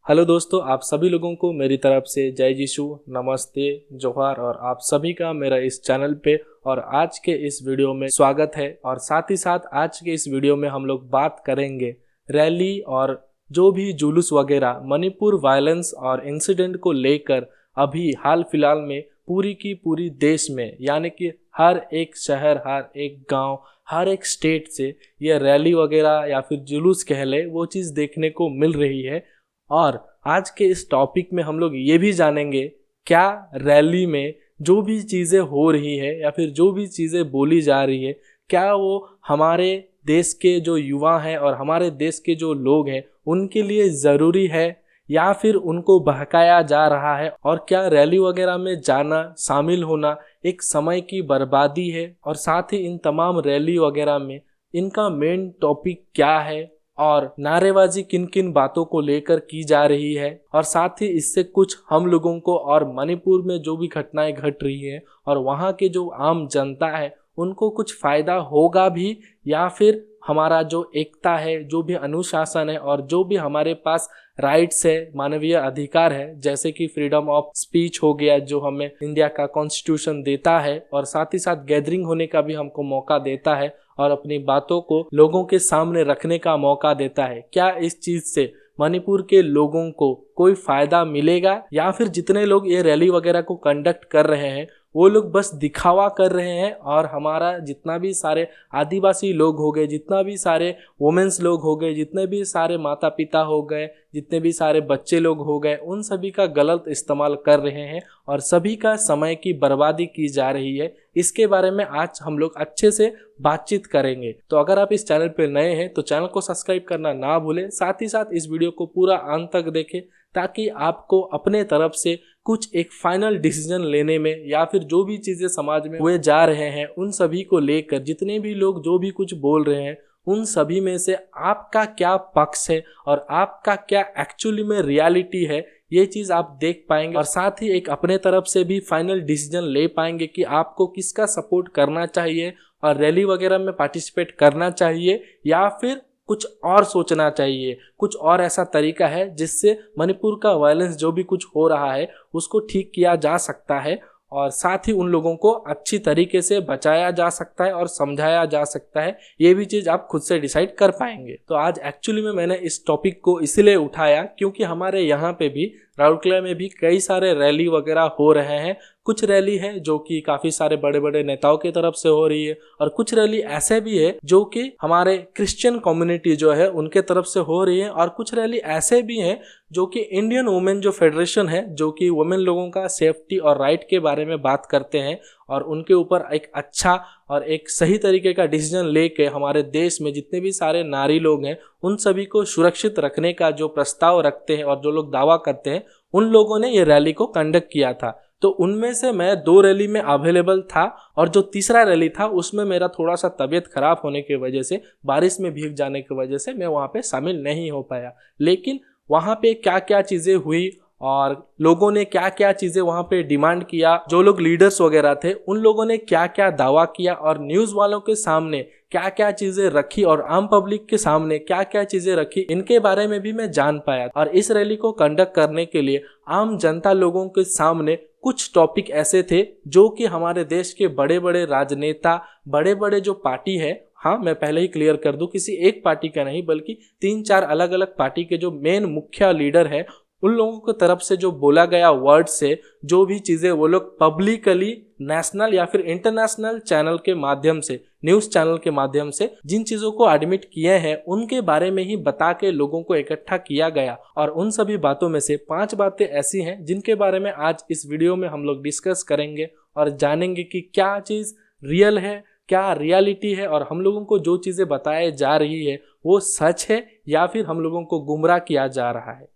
Hello दोस्तों, आप सभी लोगों को मेरी तरफ से जय यीशु, नमस्ते, जोहार और आप सभी का मेरा इस चैनल पे और आज के इस वीडियो में स्वागत है। और साथ ही साथ आज के इस वीडियो में हम लोग बात करेंगे रैली और जो भी जुलूस वगैरह मणिपुर वायलेंस और इंसिडेंट को लेकर अभी हाल फिलहाल में पूरी की पूरी देश में यानी कि हर एक शहर, हर एक गांव, हर एक स्टेट से ये रैली वगैरह या फिर जुलूस कह ले वो चीज़ देखने को मिल रही है। और आज के इस टॉपिक में हम लोग ये भी जानेंगे क्या रैली में जो भी चीज़ें हो रही है या फिर जो भी चीज़ें बोली जा रही है, क्या वो हमारे देश के जो युवा हैं और हमारे देश के जो लोग हैं उनके लिए ज़रूरी है या फिर उनको बहकाया जा रहा है, और क्या रैली वगैरह में जाना, शामिल होना एक समय की बर्बादी है। और साथ ही इन तमाम रैली वगैरह में इनका मेन टॉपिक क्या है और नारेबाजी किन किन बातों को लेकर की जा रही है, और साथ ही इससे कुछ हम लोगों को और मणिपुर में जो भी घटनाएं घट रही है और वहाँ के जो आम जनता है उनको कुछ फ़ायदा होगा भी, या फिर हमारा जो एकता है, जो भी अनुशासन है और जो भी हमारे पास राइट्स है, मानवीय अधिकार है, जैसे कि फ्रीडम ऑफ स्पीच हो गया जो हमें इंडिया का कॉन्स्टिट्यूशन देता है, और साथ ही साथ गैदरिंग होने का भी हमको मौका देता है और अपनी बातों को लोगों के सामने रखने का मौका देता है। क्या इस चीज़ से मणिपुर के लोगों को कोई फ़ायदा मिलेगा, या फिर जितने लोग ये रैली वगैरह को कंडक्ट कर रहे हैं वो लोग बस दिखावा कर रहे हैं और हमारा जितना भी सारे आदिवासी लोग हो गए, जितना भी सारे वुमेन्स लोग हो गए, जितने भी सारे माता पिता हो गए, जितने भी सारे बच्चे लोग हो गए, उन सभी का गलत इस्तेमाल कर रहे हैं और सभी का समय की बर्बादी की जा रही है। इसके बारे में आज हम लोग अच्छे से बातचीत करेंगे। तो अगर आप इस चैनल पर नए हैं तो चैनल को सब्सक्राइब करना ना भूलें, साथ ही साथ इस वीडियो को पूरा अंत तक देखें ताकि आपको अपने तरफ से कुछ एक फाइनल डिसीजन लेने में या फिर जो भी चीज़ें समाज में हुए जा रहे हैं उन सभी को लेकर जितने भी लोग जो भी कुछ बोल रहे हैं उन सभी में से आपका क्या पक्ष है और आपका क्या एक्चुअली में रियलिटी है, ये चीज़ आप देख पाएंगे और साथ ही एक अपने तरफ से भी फाइनल डिसीजन ले पाएंगे कि आपको किसका सपोर्ट करना चाहिए और रैली वगैरह में पार्टिसिपेट करना चाहिए या फिर कुछ और सोचना चाहिए, कुछ और ऐसा तरीका है जिससे मणिपुर का वायलेंस जो भी कुछ हो रहा है उसको ठीक किया जा सकता है और साथ ही उन लोगों को अच्छी तरीके से बचाया जा सकता है और समझाया जा सकता है। ये भी चीज़ आप खुद से डिसाइड कर पाएंगे। तो आज एक्चुअली में मैंने इस टॉपिक को इसलिए उठाया क्योंकि हमारे यहाँ पे भी राउरकेला में भी कई सारे रैली वगैरह हो रहे हैं। कुछ रैली है जो कि काफ़ी सारे बड़े बड़े नेताओं की तरफ से हो रही है और कुछ रैली ऐसे भी है जो कि हमारे क्रिश्चियन कम्युनिटी जो है उनके तरफ से हो रही है, और कुछ रैली ऐसे भी हैं जो कि इंडियन वुमेन जो फेडरेशन है जो कि वुमेन लोगों का सेफ्टी और राइट के बारे में बात करते हैं और उनके ऊपर एक अच्छा और एक सही तरीके का डिसीजन लेके हमारे देश में जितने भी सारे नारी लोग हैं उन सभी को सुरक्षित रखने का जो प्रस्ताव रखते हैं और जो लोग दावा करते हैं उन लोगों ने ये रैली को कंडक्ट किया था। तो उनमें से मैं 2 रैली में अवेलेबल था और जो तीसरा रैली था उसमें मेरा थोड़ा सा तबीयत खराब होने की वजह से, बारिश में भीग जाने की वजह से मैं वहाँ पे शामिल नहीं हो पाया। लेकिन वहाँ पे क्या क्या चीज़ें हुई और लोगों ने क्या क्या चीज़ें वहाँ पे डिमांड किया, जो लोग लीडर्स वगैरह थे उन लोगों ने क्या क्या दावा किया और न्यूज़ वालों के सामने क्या क्या चीज़ें रखी और आम पब्लिक के सामने क्या क्या चीज़ें रखी, इनके बारे में भी मैं जान पाया। और इस रैली को कंडक्ट करने के लिए आम जनता लोगों के सामने कुछ टॉपिक ऐसे थे जो कि हमारे देश के बड़े बड़े राजनेता, बड़े बड़े जो पार्टी है, हाँ मैं पहले ही क्लियर कर दूं किसी एक पार्टी का नहीं बल्कि 3-4 अलग अलग पार्टी के जो मेन मुख्य लीडर है उन लोगों की तरफ से जो बोला गया वर्ड से जो भी चीज़ें वो लोग पब्लिकली नेशनल या फिर इंटरनेशनल चैनल के माध्यम से, न्यूज़ चैनल के माध्यम से जिन चीज़ों को एडमिट किए हैं उनके बारे में ही बता के लोगों को इकट्ठा किया गया। और उन सभी बातों में से 5 बातें ऐसी हैं जिनके बारे में आज इस वीडियो में हम लोग डिस्कस करेंगे और जानेंगे कि क्या चीज़ रियल है, क्या रियलिटी है और हम लोगों को जो चीज़ें बताई जा रही है वो सच है या फिर हम लोगों को गुमराह किया जा रहा है।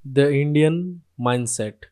The Indian mindset.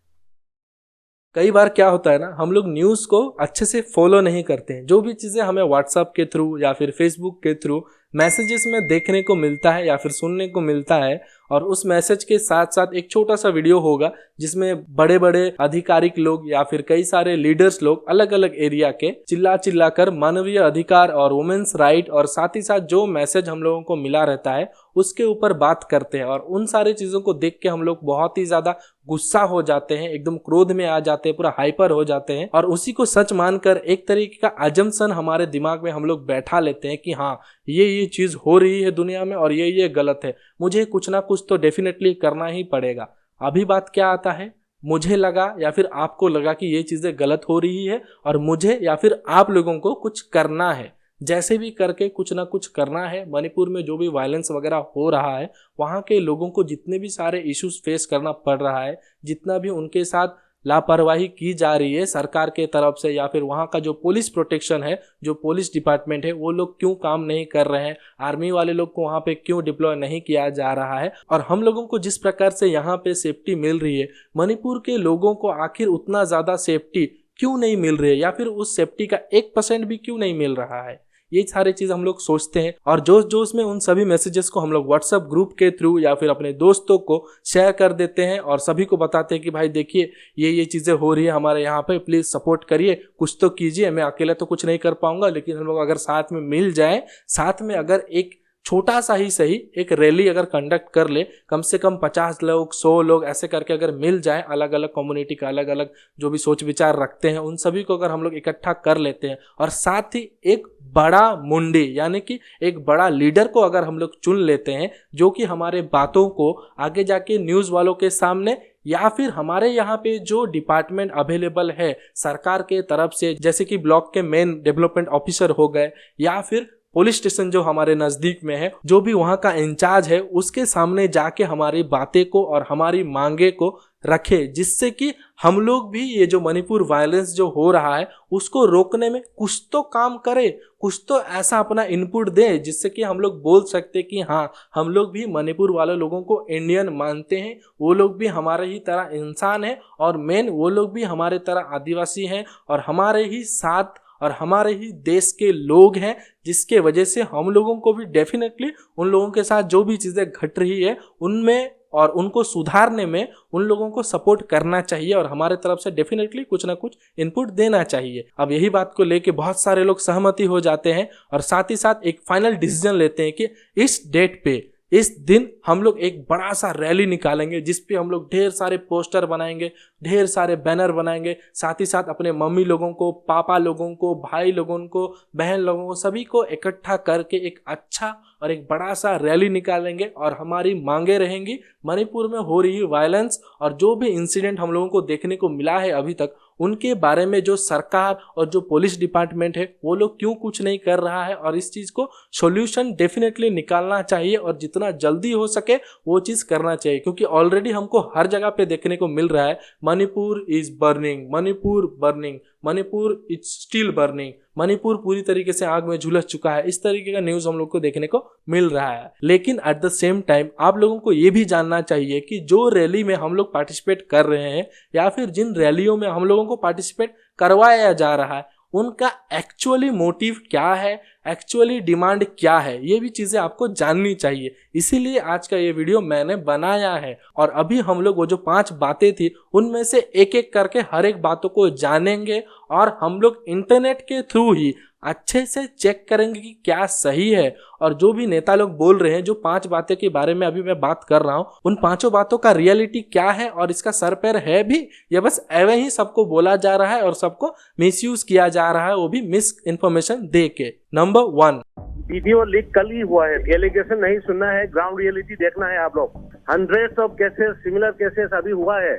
कई बार क्या होता है ना, हम लोग न्यूज़ को अच्छे से फॉलो नहीं करते हैं। जो भी चीज़ें हमें व्हाट्सएप के थ्रू या फिर फेसबुक के थ्रू मैसेजेस में देखने को मिलता है या फिर सुनने को मिलता है। और उस मैसेज के साथ साथ एक छोटा सा वीडियो होगा जिसमें बड़े बड़े आधिकारिक लोग या फिर कई सारे लीडर्स लोग अलग अलग एरिया के चिल्ला चिल्ला कर मानवीय अधिकार और वुमेन्स राइट और साथ ही साथ जो मैसेज हम लोगों को मिला रहता है उसके ऊपर बात करते हैं। और उन सारी चीज़ों को देख के हम लोग बहुत ही ज़्यादा गुस्सा हो जाते हैं, एकदम क्रोध में आ जाते हैं, पूरा हाइपर हो जाते हैं और उसी को सच मानकर एक तरीके का अजम्पशन हमारे दिमाग में हम लोग बैठा लेते हैं कि हाँ ये चीज़ हो रही है दुनिया में और ये गलत है, मुझे कुछ ना कुछ तो डेफिनेटली करना ही पड़ेगा। अभी बात क्या आता है, मुझे लगा या फिर आपको लगा कि ये चीज़ें गलत हो रही है और मुझे या फिर आप लोगों को कुछ करना है, जैसे भी करके कुछ ना कुछ करना है। मणिपुर में जो भी वायलेंस वगैरह हो रहा है, वहाँ के लोगों को जितने भी सारे इश्यूज फेस करना पड़ रहा है, जितना भी उनके साथ लापरवाही की जा रही है सरकार के तरफ से या फिर वहाँ का जो पुलिस प्रोटेक्शन है, जो पुलिस डिपार्टमेंट है, वो लोग क्यों काम नहीं कर रहे हैं, आर्मी वाले लोग को वहाँ पे क्यों डिप्लॉय नहीं किया जा रहा है और हम लोगों को जिस प्रकार से यहाँ पे सेफ्टी मिल रही है, मणिपुर के लोगों को आखिर उतना ज़्यादा सेफ्टी क्यों नहीं मिल रही है या फिर उस सेफ्टी का 1% भी क्यों नहीं मिल रहा है। ये सारी चीज़ हम लोग सोचते हैं और जोश जोश में उन सभी मैसेजेस को हम लोग व्हाट्सएप ग्रुप के थ्रू या फिर अपने दोस्तों को शेयर कर देते हैं और सभी को बताते हैं कि भाई देखिए ये चीज़ें हो रही है हमारे यहाँ पे, प्लीज़ सपोर्ट करिए, कुछ तो कीजिए, मैं अकेले तो कुछ नहीं कर पाऊंगा, लेकिन हम लोग अगर साथ में मिल जाए, साथ में अगर एक छोटा सा ही सही एक रैली अगर कंडक्ट कर ले, कम से कम 50 लोग 100 लोग ऐसे करके अगर मिल जाए, अलग अलग कम्युनिटी का अलग अलग जो भी सोच विचार रखते हैं उन सभी को अगर हम लोग इकट्ठा कर लेते हैं और साथ ही एक बड़ा मुंडी यानी कि एक बड़ा लीडर को अगर हम लोग चुन लेते हैं जो कि हमारे बातों को आगे जाके न्यूज़ वालों के सामने या फिर हमारे यहाँ पे जो डिपार्टमेंट अवेलेबल है सरकार के तरफ से, जैसे कि ब्लॉक के मेन डेवलपमेंट ऑफिसर हो गए या फिर पुलिस स्टेशन जो हमारे नज़दीक में है, जो भी वहाँ का इंचार्ज है, उसके सामने जाके हमारी बातें को और हमारी मांगे को रखे, जिससे कि हम लोग भी ये जो मणिपुर वायलेंस जो हो रहा है उसको रोकने में कुछ तो काम करें, कुछ तो ऐसा अपना इनपुट दें जिससे कि हम लोग बोल सकते कि हाँ हम लोग भी मणिपुर वाले लोगों को इंडियन मानते हैं, वो लोग भी हमारे ही तरह इंसान हैं और मेन वो लोग भी हमारे तरह आदिवासी हैं और हमारे ही साथ और हमारे ही देश के लोग हैं, जिसके वजह से हम लोगों को भी डेफिनेटली उन लोगों के साथ जो भी चीज़ें घट रही है उनमें और उनको सुधारने में उन लोगों को सपोर्ट करना चाहिए और हमारे तरफ से डेफिनेटली कुछ ना कुछ इनपुट देना चाहिए। अब यही बात को लेके बहुत सारे लोग सहमति हो जाते हैं और साथ ही साथ एक फाइनल डिसीजन लेते हैं कि इस डेट पे, इस दिन हम लोग एक बड़ा सा रैली निकालेंगे जिस पे हम लोग ढेर सारे पोस्टर बनाएंगे, ढेर सारे बैनर बनाएंगे, साथ ही साथ अपने मम्मी लोगों को, पापा लोगों को, भाई लोगों को, बहन लोगों को, सभी को इकट्ठा करके एक अच्छा और एक बड़ा सा रैली निकालेंगे और हमारी मांगे रहेंगी मणिपुर में हो रही वायलेंस और जो भी इंसिडेंट हम लोगों को देखने को मिला है अभी तक उनके बारे में जो सरकार और जो पुलिस डिपार्टमेंट है वो लोग क्यों कुछ नहीं कर रहा है और इस चीज़ को सॉल्यूशन डेफिनेटली निकालना चाहिए और जितना जल्दी हो सके वो चीज़ करना चाहिए, क्योंकि ऑलरेडी हमको हर जगह पे देखने को मिल रहा है Manipur is burning, Manipur burning, Manipur is still burning, Manipur पूरी तरीके से आग में झुलस चुका है, इस तरीके का न्यूज़ हम लोग को देखने को मिल रहा है। लेकिन एट द सेम टाइम आप लोगों को ये भी जानना चाहिए कि जो रैली में हम लोग पार्टिसिपेट कर रहे हैं या फिर जिन रैलियों में हम लोगों को पार्टिसिपेट करवाया जा रहा है उनका एक्चुअली मोटिव क्या है, एक्चुअली डिमांड क्या है, ये भी चीज़ें आपको जाननी चाहिए। इसीलिए आज का ये वीडियो मैंने बनाया है और अभी हम लोग वो जो 5 बातें थी उनमें से एक एक करके हर एक बातों को जानेंगे और हम लोग इंटरनेट के थ्रू ही अच्छे से चेक करेंगे कि क्या सही है और जो भी नेता लोग बोल रहे हैं, जो 5 बातें के बारे में अभी मैं बात कर रहा हूँ, उन 5 बातों का रियलिटी क्या है और इसका सर पैर है भी या बस एवं ही सबको बोला जा रहा है और सबको मिसयूज किया जा रहा है, वो भी मिस इन्फॉर्मेशन दे के। नंबर 1, वीडियो लीक कल ही हुआ है, एलिगेशन नहीं सुनना है, ग्राउंड रियलिटी देखना है आप लोग। Hundreds of cases, similar cases अभी हुआ है,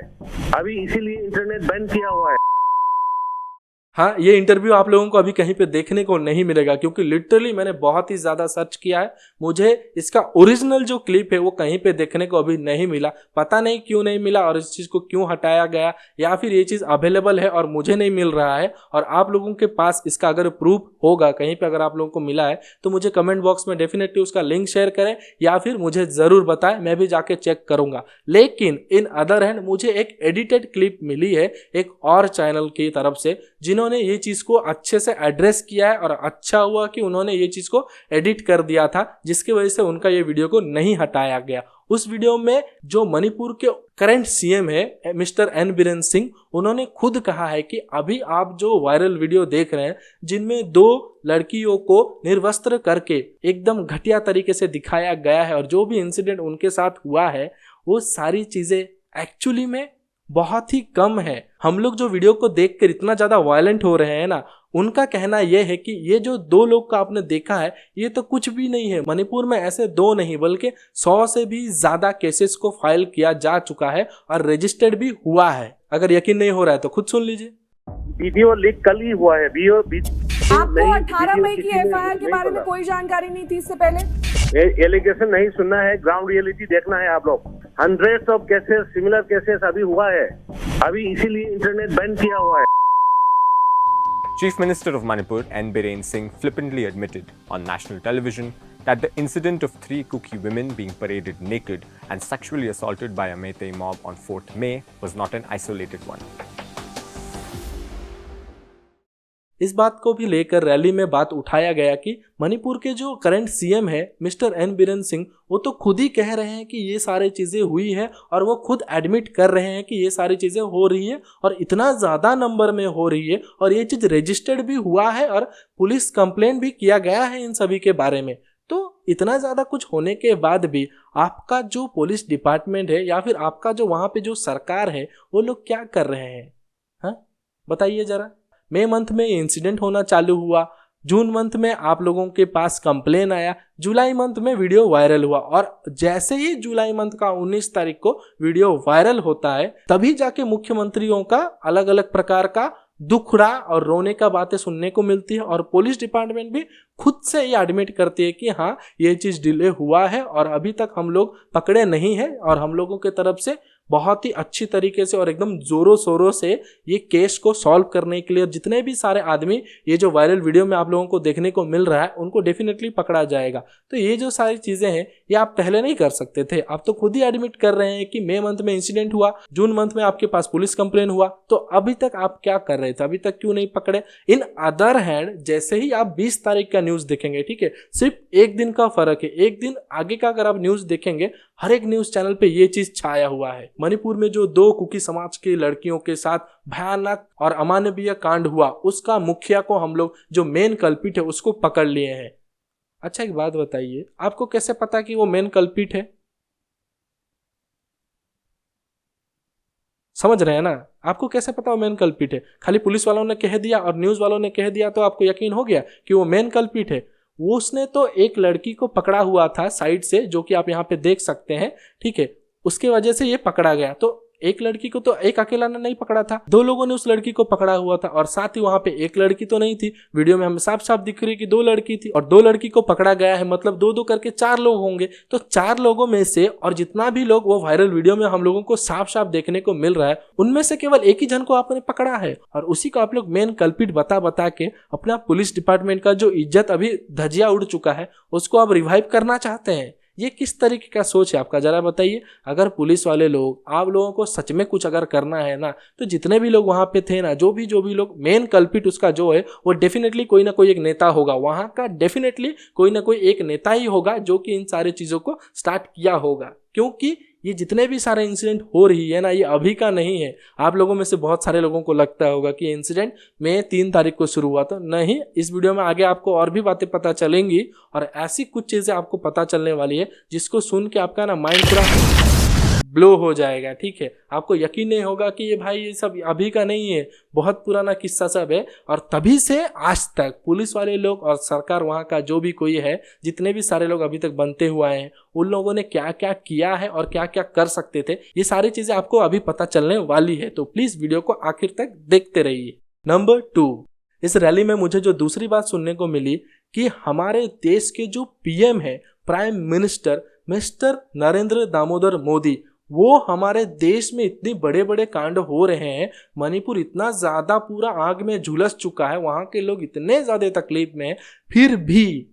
अभी इसीलिए इंटरनेट बैन किया हुआ है। हाँ, ये इंटरव्यू आप लोगों को अभी कहीं पे देखने को नहीं मिलेगा क्योंकि लिटरली मैंने बहुत ही ज़्यादा सर्च किया है, मुझे इसका ओरिजिनल जो क्लिप है वो कहीं पे देखने को अभी नहीं मिला। पता नहीं क्यों नहीं मिला और इस चीज़ को क्यों हटाया गया या फिर ये चीज़ अवेलेबल है और मुझे नहीं मिल रहा है। और आप लोगों के पास इसका अगर प्रूफ होगा कहीं पर, अगर आप लोगों को मिला है तो मुझे कमेंट बॉक्स में डेफिनेटली उसका लिंक शेयर करें या फिर मुझे ज़रूर बताएं, मैं भी जाके चेक करूँगा। लेकिन इन अदर हैंड मुझे एक एडिटेड क्लिप मिली है एक और चैनल की तरफ से जिन्होंने इन्होंने ये चीज़ को अच्छे से एड्रेस किया है और अच्छा हुआ कि उन्होंने ये चीज़ को एडिट कर दिया था, जिसकी वजह से उनका ये वीडियो को नहीं हटाया गया। उस वीडियो में जो मणिपुर के करंट सीएम है मिस्टर एन बीरेन सिंह, उन्होंने खुद कहा है कि अभी आप जो वायरल वीडियो देख रहे हैं जिनमें 2 लड़कियों को निर्वस्त्र करके एकदम घटिया तरीके से दिखाया गया है और जो भी इंसिडेंट उनके साथ हुआ है वो सारी चीज़ें एक्चुअली में बहुत ही कम है। हम लोग जो वीडियो को देखकर इतना ज़्यादा वायलेंट हो रहे हैं ना, उनका कहना यह है कि ये जो 2 लोग का आपने देखा है ये तो कुछ भी नहीं है। मणिपुर में ऐसे 2 नहीं बल्कि 100 से भी ज़्यादा केसेस को फाइल किया जा चुका है और रजिस्टर्ड भी हुआ है। अगर यकीन नहीं हो रहा है तो खुद सुन लीजिए। वीडियो लीक कल ही हुआ है। आपको 18 मई की एफआईआर के बारे में कोई जानकारी नहीं थी इससे पहले? एलिगेशन नहीं सुनना है, ग्राउंड रियलिटी देखना है आप लोग। Hundreds of cases, similar cases अभी हुआ है। अभी इसीलिए इंटरनेट बैन किया हुआ है। Chief Minister of Manipur, N. Biren Singh, flippantly admitted on national television that the incident of 3 Kuki women being paraded naked and sexually assaulted by a Meitei mob on 4th May was not an isolated one. इस बात को भी लेकर rally में बात उठाया गया कि मणिपुर के जो करंट सीएम है मिस्टर एन बीरेन सिंह, वो तो खुद ही कह रहे हैं कि ये सारी चीज़ें हुई है और वो खुद एडमिट कर रहे हैं कि ये सारी चीज़ें हो रही है और इतना ज़्यादा नंबर में हो रही है और ये चीज़ रजिस्टर्ड भी हुआ है और पुलिस कंप्लेंट भी किया गया है इन सभी के बारे में। तो इतना ज़्यादा कुछ होने के बाद भी आपका जो पुलिस डिपार्टमेंट है या फिर आपका जो वहाँ पे जो सरकार है वो लोग क्या कर रहे हैं? हाँ, बताइए ज़रा। मई मंथ में इंसिडेंट होना चालू हुआ, जून मंथ में आप लोगों के पास कंप्लेन आया, जुलाई मंथ में वीडियो वायरल हुआ और जैसे ही जुलाई मंथ का 19 तारीख को वीडियो वायरल होता है तभी जाके मुख्यमंत्रियों का अलग अलग प्रकार का दुखड़ा और रोने का बातें सुनने को मिलती है और पुलिस डिपार्टमेंट भी खुद से ये एडमिट करती है कि हाँ ये चीज़ डिले हुआ है और अभी तक हम लोग पकड़े नहीं हैं और हम लोगों के तरफ से बहुत ही अच्छी तरीके से और एकदम जोरों शोरों से ये केस को सॉल्व करने के लिए जितने भी सारे आदमी ये जो वायरल वीडियो में आप लोगों को देखने को मिल रहा है उनको डेफिनेटली पकड़ा जाएगा। तो ये जो सारी चीज़ें हैं ये आप पहले नहीं कर सकते थे, आप तो खुद ही एडमिट कर रहे हैं कि मई मंथ में इंसिडेंट हुआ, जून मंथ में आपके पास पुलिस कंप्लेन हुआ, तो अभी तक आप क्या कर रहे थे, अभी तक क्यों नहीं पकड़े? इन अदर हैंड जैसे ही आप 20 तारीख का न्यूज़ देखेंगे, ठीक है, सिर्फ एक दिन का फर्क है, एक दिन आगे का अगर आप न्यूज़ देखेंगे हर एक न्यूज़ चैनल पे ये चीज़ छाया हुआ है। मणिपुर में जो 2 कुकी समाज की लड़कियों के साथ भयानक और अमानवीय कांड हुआ उसका मुखिया को हम लोग जो मेन कल्पिट है उसको पकड़ लिए हैं। अच्छा एक बात बताइए, आपको कैसे पता कि वो मेन कल्पिट है? समझ रहे हैं ना? आपको कैसे पता वो मेन कल्पिट है? खाली पुलिस वालों ने कह दिया और न्यूज़ वालों ने कह दिया तो आपको यकीन हो गया कि वो मेन कल्पिट है? वो उसने तो एक लड़की को पकड़ा हुआ था साइड से, जो कि आप यहाँ पे देख सकते हैं, ठीक है, उसके वजह से ये पकड़ा गया। तो एक लड़की को तो एक अकेला ने नहीं पकड़ा था, 2 लोगों ने उस लड़की को पकड़ा हुआ था और साथ ही वहां पे एक लड़की तो नहीं थी, वीडियो में हमें साफ साफ दिख रही है कि 2 लड़की थी और 2 लड़की को पकड़ा गया है, मतलब 2-2 करके 4 लोग होंगे। तो 4 लोगों में से और जितना भी लोग वो वायरल वीडियो में हम लोगों को साफ साफ देखने को मिल रहा है उनमें से केवल एक ही जन को आपने पकड़ा है और उसी को आप लोग मेन कल्पिट बता के अपना पुलिस डिपार्टमेंट का जो इज्जत अभी धजिया उड़ चुका है उसको आप रिवाइव करना चाहते हैं। ये किस तरीके का सोच है आपका, जरा बताइए। अगर पुलिस वाले लोग आप लोगों को सच में कुछ अगर करना है ना, तो जितने भी लोग वहाँ पे थे ना, जो भी लोग मेन कल्पिट उसका जो है वो डेफिनेटली कोई ना कोई एक नेता होगा, वहाँ का डेफिनेटली कोई ना कोई एक नेता ही होगा जो कि इन सारी चीज़ों को स्टार्ट किया होगा। क्योंकि ये जितने भी सारे इंसिडेंट हो रही है ना, ये अभी का नहीं है। आप लोगों में से बहुत सारे लोगों को लगता होगा कि इंसिडेंट मई 3 तारीख को शुरू हुआ, तो नहीं, इस वीडियो में आगे आपको और भी बातें पता चलेंगी और ऐसी कुछ चीज़ें आपको पता चलने वाली है जिसको सुन के आपका ना माइंड पूरा ब्लो हो जाएगा, ठीक है। आपको यकीन नहीं होगा कि ये भाई ये सब अभी का नहीं है, बहुत पुराना किस्सा सब है। और तभी से आज तक पुलिस वाले लोग और सरकार वहाँ का जो भी कोई है, जितने भी सारे लोग अभी तक बनते हुए हैं, उन लोगों ने क्या क्या किया है और क्या क्या कर सकते थे, ये सारी चीज़ें आपको अभी पता चलने वाली है। तो प्लीज़ वीडियो को आखिर तक देखते रहिए। नंबर 2, इस रैली में मुझे जो दूसरी बात सुनने को मिली कि हमारे देश के जो पीएम है, prime minister mister Narendra Damodar Modi, वो हमारे देश में इतने बड़े बड़े कांड हो रहे हैं, मणिपुर इतना ज़्यादा पूरा आग में झुलस चुका है, वहाँ के लोग इतने ज़्यादा तकलीफ में हैं, फिर भी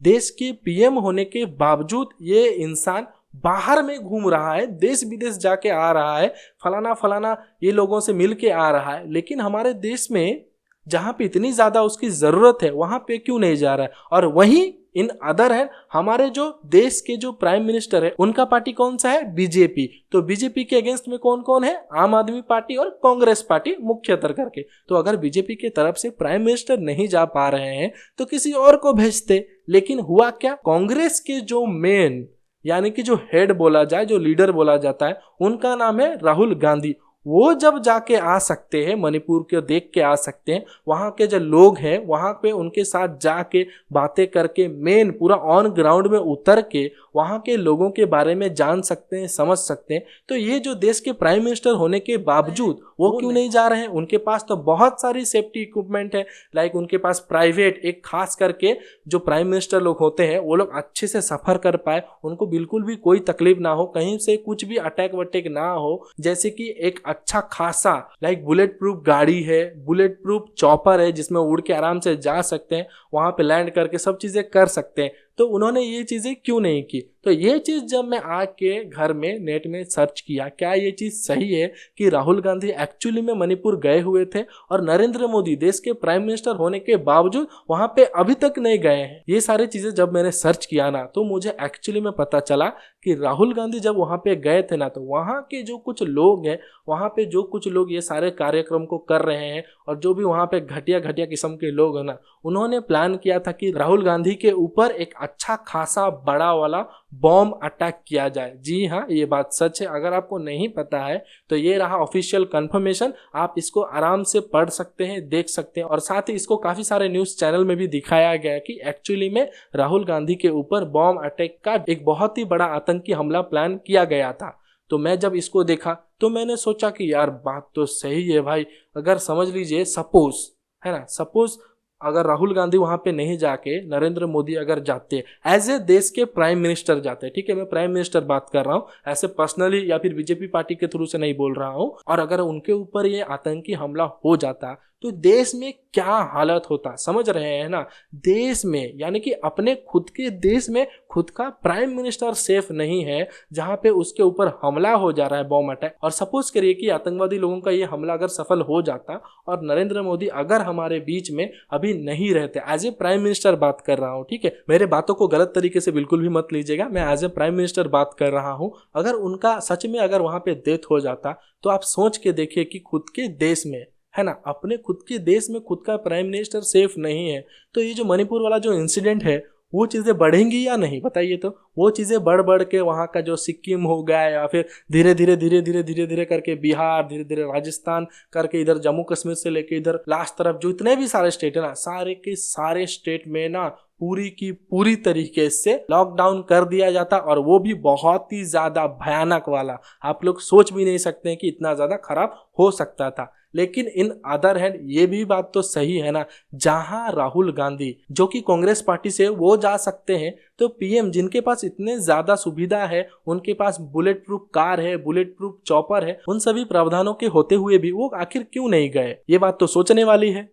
देश के पीएम होने के बावजूद ये इंसान बाहर में घूम रहा है, देश विदेश जाके आ रहा है, फलाना फलाना ये लोगों से मिल के आ रहा है। लेकिन हमारे देश में जहाँ पे इतनी ज़्यादा उसकी ज़रूरत है वहाँ पे क्यों नहीं जा रहा है। और वहीं इन अदर है हमारे जो देश के जो प्राइम मिनिस्टर है उनका पार्टी कौन सा है, बीजेपी। तो बीजेपी के अगेंस्ट में कौन कौन है, आम आदमी पार्टी और कांग्रेस पार्टी मुख्यतर करके। तो अगर बीजेपी के तरफ से प्राइम मिनिस्टर नहीं जा पा रहे हैं तो किसी और को भेजते। लेकिन हुआ क्या, कांग्रेस के जो मेन यानी कि जो हेड बोला जाए, जो लीडर बोला जाता है, उनका नाम है राहुल गांधी। वो जब जाके आ सकते हैं, मणिपुर को देख के आ सकते हैं, वहाँ के जो लोग हैं वहाँ पे उनके साथ जाके बातें करके मेन पूरा ऑन ग्राउंड में उतर के वहाँ के लोगों के बारे में जान सकते हैं, समझ सकते हैं। तो ये जो देश के प्राइम मिनिस्टर होने के बावजूद वो क्यों नहीं जा रहे हैं। उनके पास तो बहुत सारी सेफ्टी इक्विपमेंट है, लाइक उनके पास प्राइवेट, एक खास करके जो प्राइम मिनिस्टर लोग होते हैं वो लोग अच्छे से सफर कर पाए, उनको बिल्कुल भी कोई तकलीफ ना हो, कहीं से कुछ भी अटैक वटैक ना हो। जैसे कि एक अच्छा खासा लाइक बुलेट प्रूफ गाड़ी है, बुलेट प्रूफ चॉपर है जिसमें उड़ के आराम से जा सकते हैं, वहां पे लैंड करके सब चीजें कर सकते हैं। तो उन्होंने ये चीजें क्यों नहीं की। तो ये चीज जब मैं आके घर में नेट में सर्च किया, क्या ये चीज सही है कि राहुल गांधी एक्चुअली में मणिपुर गए हुए थे और नरेंद्र मोदी देश के प्राइम मिनिस्टर होने के बावजूद वहां पे अभी तक नहीं गए हैं। ये सारी चीजें जब मैंने सर्च किया ना तो मुझे एक्चुअली में पता चला कि राहुल गांधी जब वहां पे गए थे ना तो वहां के जो कुछ लोग हैं, वहां पे जो कुछ लोग ये सारे कार्यक्रम को कर रहे हैं और जो भी वहां पे घटिया घटिया किस्म के लोग हैं ना, उन्होंने प्लान किया था कि राहुल गांधी के ऊपर एक अच्छा खासा बड़ा वाला बॉम्ब अटैक किया जाए। जी हाँ, ये बात सच है। अगर आपको नहीं पता है तो ये रहा ऑफिशियल कंफर्मेशन, आप इसको आराम से पढ़ सकते हैं, देख सकते हैं। और साथ ही इसको काफी सारे न्यूज चैनल में भी दिखाया गया है कि एक्चुअली में राहुल गांधी के ऊपर बॉम्ब अटैक का एक बहुत ही बड़ा आतंकी हमला प्लान किया गया था। तो मैं जब इसको देखा तो मैंने सोचा कि यार बात तो सही है भाई। अगर समझ लीजिए सपोज है ना, सपोज अगर राहुल गांधी वहां पे नहीं जाके नरेंद्र मोदी अगर जाते एज ए देश के प्राइम मिनिस्टर जाते, ठीक है मैं प्राइम मिनिस्टर बात कर रहा हूँ, ऐसे पर्सनली या फिर बीजेपी पार्टी के थ्रू से नहीं बोल रहा हूँ, और अगर उनके ऊपर ये आतंकी हमला हो जाता तो देश में क्या हालत होता, समझ रहे हैं ना। देश में यानी कि अपने खुद के देश में खुद का प्राइम मिनिस्टर सेफ नहीं है, जहां पे उसके ऊपर हमला हो जा रहा है, बॉम्ब अटैक। और सपोज करिए कि आतंकवादी लोगों का ये हमला अगर सफल हो जाता और नरेंद्र मोदी अगर हमारे बीच में अभी नहीं रहते, एज ए प्राइम मिनिस्टर बात कर रहा हूँ, ठीक है मेरे बातों को गलत तरीके से बिल्कुल भी मत लीजिएगा, मैं एज ए प्राइम मिनिस्टर बात कर रहा हूँ। अगर उनका सच में अगर वहां पे डेथ हो जाता तो आप सोच के देखिए कि खुद के देश में है ना, अपने खुद के देश में खुद का प्राइम मिनिस्टर सेफ नहीं है, तो ये जो मणिपुर वाला जो इंसिडेंट है वो चीज़ें बढ़ेंगी या नहीं बताइए। तो वो चीज़ें बढ़ बढ़ के वहाँ का जो सिक्किम हो गया या फिर धीरे धीरे करके बिहार, धीरे धीरे राजस्थान करके इधर जम्मू कश्मीर से लेके इधर लास्ट तरफ जो इतने भी सारे स्टेट है ना, सारे के सारे स्टेट में ना पूरी की पूरी तरीके से लॉकडाउन कर दिया जाता, और वो भी बहुत ही ज्यादा भयानक वाला। आप लोग सोच भी नहीं सकते हैं कि इतना ज्यादा खराब हो सकता था। लेकिन इन अदर हैंड ये भी बात तो सही है ना, जहां राहुल गांधी जो कि कांग्रेस पार्टी से वो जा सकते हैं, तो पीएम जिनके पास इतने ज्यादा सुविधा है, उनके पास बुलेट प्रूफ कार है, बुलेट प्रूफ चॉपर है, उन सभी प्रावधानों के होते हुए भी वो आखिर क्यों नहीं गए, ये बात तो सोचने वाली है।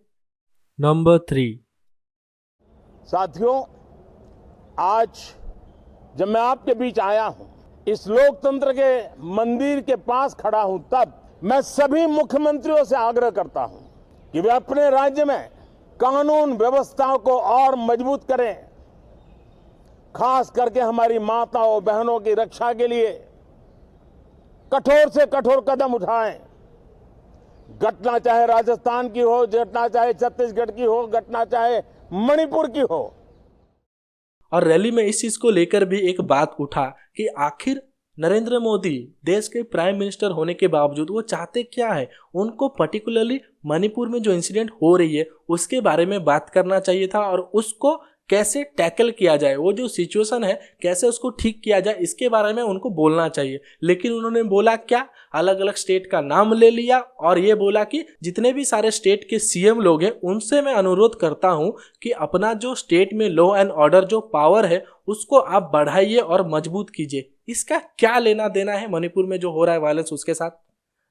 नंबर 3, साथियों, आज जब मैं आपके बीच आया हूं, इस लोकतंत्र के मंदिर के पास खड़ा हूं, तब मैं सभी मुख्यमंत्रियों से आग्रह करता हूं कि वे अपने राज्य में कानून व्यवस्था को और मजबूत करें, खास करके हमारी माताओं बहनों की रक्षा के लिए कठोर से कठोर कदम उठाएं। घटना चाहे राजस्थान की हो, घटना चाहे छत्तीसगढ़ की हो, घटना चाहे मणिपुर की हो। और रैली में इस चीज को लेकर भी एक बात उठा कि आखिर नरेंद्र मोदी देश के प्राइम मिनिस्टर होने के बावजूद वो चाहते क्या है। उनको पर्टिकुलरली मणिपुर में जो इंसिडेंट हो रही है उसके बारे में बात करना चाहिए था, और उसको कैसे टैकल किया जाए, वो जो सिचुएशन है कैसे उसको ठीक किया जाए, इसके बारे में उनको बोलना चाहिए। लेकिन उन्होंने बोला क्या, अलग अलग स्टेट का नाम ले लिया और ये बोला कि जितने भी सारे स्टेट के सीएम लोग हैं उनसे मैं अनुरोध करता हूं कि अपना जो स्टेट में लॉ एंड ऑर्डर जो पावर है उसको आप बढ़ाइए और मजबूत कीजिए। इसका क्या लेना देना है मणिपुर में जो हो रहा है वायलेंस उसके साथ,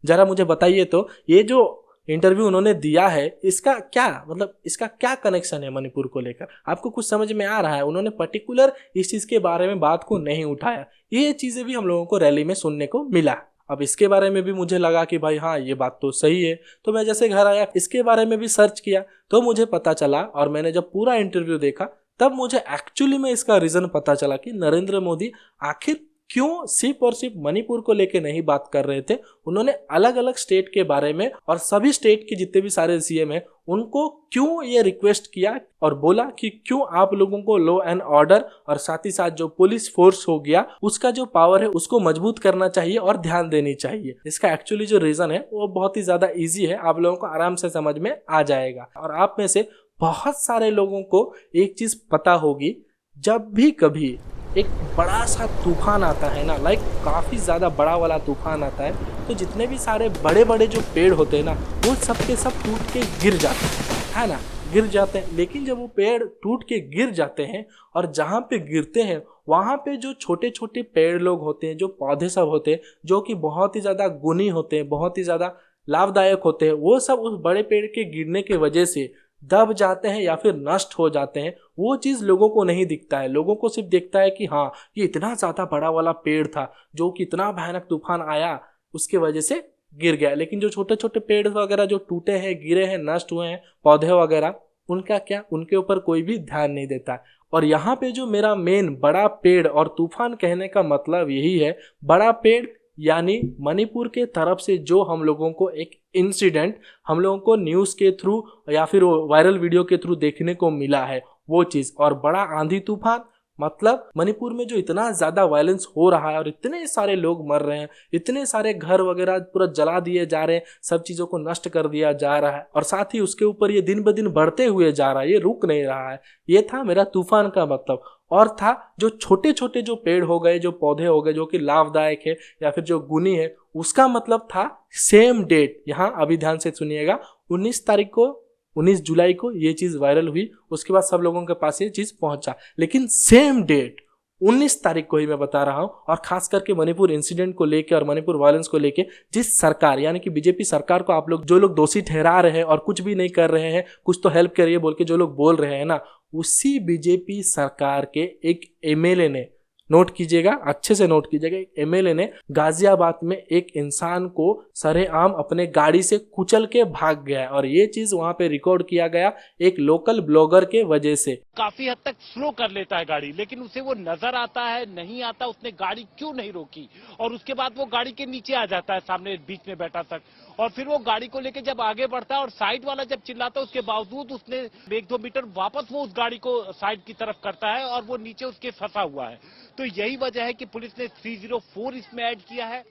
जरा मुझे बताइए। तो ये जो इंटरव्यू उन्होंने दिया है इसका क्या मतलब, इसका क्या कनेक्शन है मणिपुर को लेकर, आपको कुछ समझ में आ रहा है? उन्होंने पर्टिकुलर इस चीज के बारे में बात को नहीं उठाया। ये चीजें भी हम लोगों को रैली में सुनने को मिला। अब इसके बारे में भी मुझे लगा कि भाई हाँ ये बात तो सही है। तो मैं जैसे घर आया इसके बारे में भी सर्च किया तो मुझे पता चला, और मैंने जब पूरा इंटरव्यू देखा तब मुझे एक्चुअली में इसका रीज़न पता चला कि नरेंद्र मोदी आखिर क्यों सिर्फ और सिर्फ मणिपुर को लेके नहीं बात कर रहे थे। उन्होंने अलग अलग स्टेट के बारे में और सभी स्टेट के जितने भी सारे सीएम हैं उनको क्यों ये रिक्वेस्ट किया और बोला कि क्यों आप लोगों को लॉ एंड ऑर्डर और साथ ही साथ जो पुलिस फोर्स हो गया उसका जो पावर है उसको मजबूत करना चाहिए और ध्यान देनी चाहिए। इसका एक्चुअली जो रीज़न है वो बहुत ही ज़्यादा ईजी है, आप लोगों को आराम से समझ में आ जाएगा। और आप में से बहुत सारे लोगों को एक चीज़ पता होगी, जब भी कभी एक बड़ा सा तूफान आता है ना, लाइक काफ़ी ज़्यादा बड़ा वाला तूफान आता है, तो जितने भी सारे बड़े बड़े जो पेड़ होते हैं ना वो सब के सब टूट के गिर जाते हैं, है ना, गिर जाते हैं। लेकिन जब वो पेड़ टूट के गिर जाते हैं और जहाँ पे गिरते हैं वहाँ पे जो छोटे छोटे पेड़ लोग होते हैं, जो पौधे सब होते हैं, जो कि बहुत ही ज़्यादा गुणी होते हैं, बहुत ही ज़्यादा लाभदायक होते हैं, वो सब उस बड़े पेड़ के गिरने की वजह से दब जाते हैं या फिर नष्ट हो जाते हैं। वो चीज़ लोगों को नहीं दिखता है, लोगों को सिर्फ दिखता है कि हाँ ये इतना ज़्यादा बड़ा वाला पेड़ था जो कि इतना भयानक तूफान आया उसके वजह से गिर गया। लेकिन जो छोटे छोटे पेड़ वगैरह जो टूटे हैं, गिरे हैं, नष्ट हुए हैं, पौधे वगैरह, उनका क्या, उनके ऊपर कोई भी ध्यान नहीं देता। और यहाँ पे जो मेरा मेन बड़ा पेड़ और तूफान कहने का मतलब यही है, बड़ा पेड़ यानी मणिपुर के तरफ से जो हम लोगों को एक इंसिडेंट हम लोगों को न्यूज़ के थ्रू या फिर वायरल वीडियो के थ्रू देखने को मिला है वो चीज़। और बड़ा आंधी तूफान मतलब मणिपुर में जो इतना ज़्यादा वायलेंस हो रहा है और इतने सारे लोग मर रहे हैं, इतने सारे घर वगैरह पूरा जला दिए जा रहे हैं, सब चीज़ों को नष्ट कर दिया जा रहा है, और साथ ही उसके ऊपर ये दिन ब दिन बढ़ते हुए जा रहा है, ये रुक नहीं रहा है। ये था मेरा तूफान का मतलब। और था जो छोटे छोटे जो पेड़ हो गए, जो पौधे हो गए, जो कि लाभदायक है या फिर जो गुणी है, उसका मतलब था सेम डेट। यहाँ अभी ध्यान से सुनिएगा, 19 जुलाई को ये चीज़ वायरल हुई, उसके बाद सब लोगों के पास ये चीज़ पहुंचा, लेकिन सेम डेट 19 तारीख को ही मैं बता रहा हूं। और खास करके मणिपुर इंसिडेंट को लेके और मणिपुर वायलेंस को लेके जिस सरकार यानी कि बीजेपी सरकार को आप लोग जो लोग दोषी ठहरा रहे हैं और कुछ भी नहीं कर रहे हैं, कुछ तो हेल्प करिए बोल के जो लोग बोल रहे हैं ना, उसी बीजेपी सरकार के एक एमएलए ने, नोट कीजिएगा, अच्छे से नोट कीजिएगा, एक एमएलए ने गाजियाबाद में एक इंसान को सरेआम अपने गाड़ी से कुचल के भाग गया है। और ये चीज वहां पे रिकॉर्ड किया गया एक लोकल ब्लॉगर के वजह से। काफी हद तक स्लो कर लेता है गाड़ी, लेकिन उसे वो नजर आता है, नहीं आता उसने गाड़ी क्यों नहीं रोकी, और उसके बाद वो गाड़ी के नीचे आ जाता है सामने बीच में बैठा तक, और फिर वो गाड़ी को लेके जब आगे बढ़ता है और साइड वाला जब चिल्लाता है उसके बावजूद उसने 1-2 मीटर वापस वो उस गाड़ी को साइड की तरफ करता है और वो नीचे उसके फंसा हुआ है। तो यही वजह है कि पुलिस ने 304 इसमें ऐड किया है।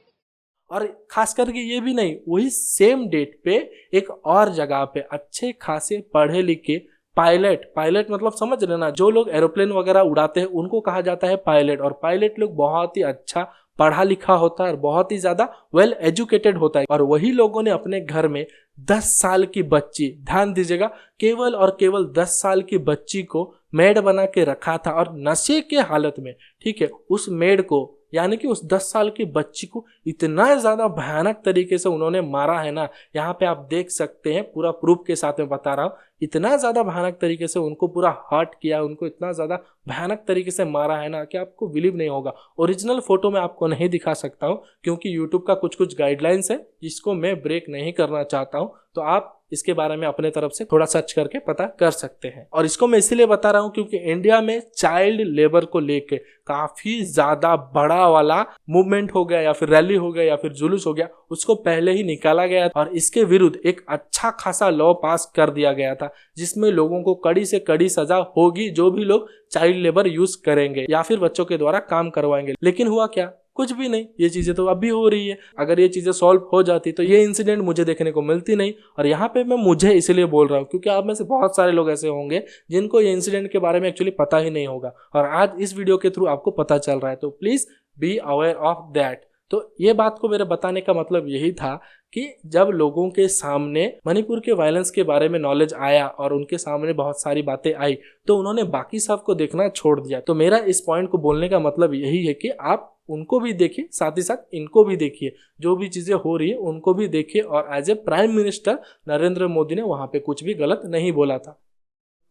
और खास करके ये भी नहीं, वही सेम डेट पे एक और जगह पे अच्छे खासे पढ़े लिखे पायलट मतलब समझ लेना, जो लोग एरोप्लेन वगैरह उड़ाते हैं उनको कहा जाता है पायलट। और पायलट लोग बहुत ही अच्छा पढ़ा लिखा होता है और बहुत ही ज्यादा वेल एजुकेटेड होता है। और वही लोगों ने अपने घर में 10 साल की बच्ची, ध्यान दीजिएगा, केवल और केवल 10 साल की बच्ची को मेड बना के रखा था और नशे के हालत में, ठीक है, उस मेड को यानी कि उस 10 साल की बच्ची को इतना ज़्यादा भयानक तरीके से उन्होंने मारा है ना, यहाँ पे आप देख सकते हैं, पूरा प्रूफ के साथ में बता रहा हूँ, इतना ज़्यादा भयानक तरीके से उनको पूरा हर्ट किया, उनको इतना ज़्यादा भयानक तरीके से मारा है ना कि आपको बिलीव नहीं होगा। ओरिजिनल फोटो मैं आपको नहीं दिखा सकता हूँ क्योंकि यूट्यूब का कुछ गाइडलाइंस है जिसको मैं ब्रेक नहीं करना चाहता हूँ, तो आप इसके बारे में अपने तरफ से थोड़ा सर्च करके पता कर सकते हैं। और इसको मैं इसीलिए बता रहा हूँ क्योंकि इंडिया में चाइल्ड लेबर को लेके काफी ज्यादा बड़ा वाला मूवमेंट हो गया या फिर रैली हो गया या फिर जुलूस हो गया, उसको पहले ही निकाला गया और इसके विरुद्ध एक अच्छा खासा लॉ पास कर दिया गया था जिसमें लोगों को कड़ी से कड़ी सजा होगी जो भी लोग चाइल्ड लेबर यूज करेंगे या फिर बच्चों के द्वारा काम करवाएंगे। लेकिन हुआ क्या, कुछ भी नहीं। ये चीजें तो अब भी हो रही है। अगर ये चीजें सॉल्व हो जाती तो ये इंसिडेंट मुझे देखने को मिलती नहीं। और यहाँ पे मैं मुझे इसलिए बोल रहा हूँ क्योंकि आप में से बहुत सारे लोग ऐसे होंगे जिनको ये इंसिडेंट के बारे में एक्चुअली पता ही नहीं होगा और आज इस वीडियो के थ्रू आपको पता चल रहा है, तो please be aware of that. तो ये बात को मेरे बताने का मतलब यही था कि जब लोगों के सामने मणिपुर के वायलेंस के बारे में नॉलेज आया और उनके सामने बहुत सारी बातें आई तो उन्होंने बाकी सब को देखना छोड़ दिया। तो मेरा इस पॉइंट को बोलने का मतलब यही है कि आप उनको भी देखिए, साथ ही साथ इनको भी देखिए, जो भी चीजें हो रही है उनको भी देखिए। और as a prime minister Narendra Modi ने वहां पे कुछ भी गलत नहीं बोला था।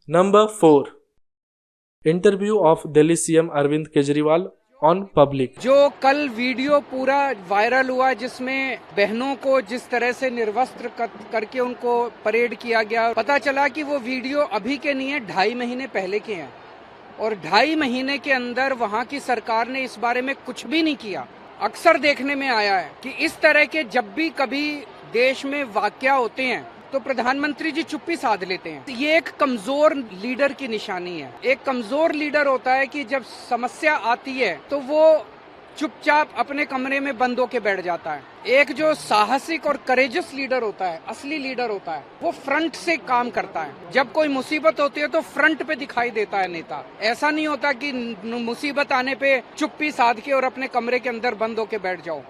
Number 4, interview of Delhi CM Arvind Kejriwal on public. जो कल वीडियो पूरा वायरल हुआ जिसमें बहनों को जिस तरह से निर्वस्त्र करके उनको परेड किया गया, पता चला कि वो वीडियो अभी के नहीं है, 2.5 महीने पहले के हैं और 2.5 महीने के अंदर वहाँ की सरकार ने इस बारे में कुछ भी नहीं किया। अक्सर देखने में आया है कि इस तरह के जब भी कभी देश में वाकया होते हैं तो प्रधानमंत्री जी चुप्पी साध लेते हैं। ये एक कमजोर लीडर की निशानी है। एक कमजोर लीडर होता है कि जब समस्या आती है तो वो चुपचाप अपने कमरे में बंद होके बैठ जाता है। एक जो साहसिक और करेजस लीडर होता है, असली लीडर होता है, वो फ्रंट से काम करता है। जब कोई मुसीबत होती है तो फ्रंट पे दिखाई देता है नेता। ऐसा नहीं होता कि मुसीबत आने पे चुप्पी साध के और अपने कमरे के अंदर बंद होके बैठ जाओ।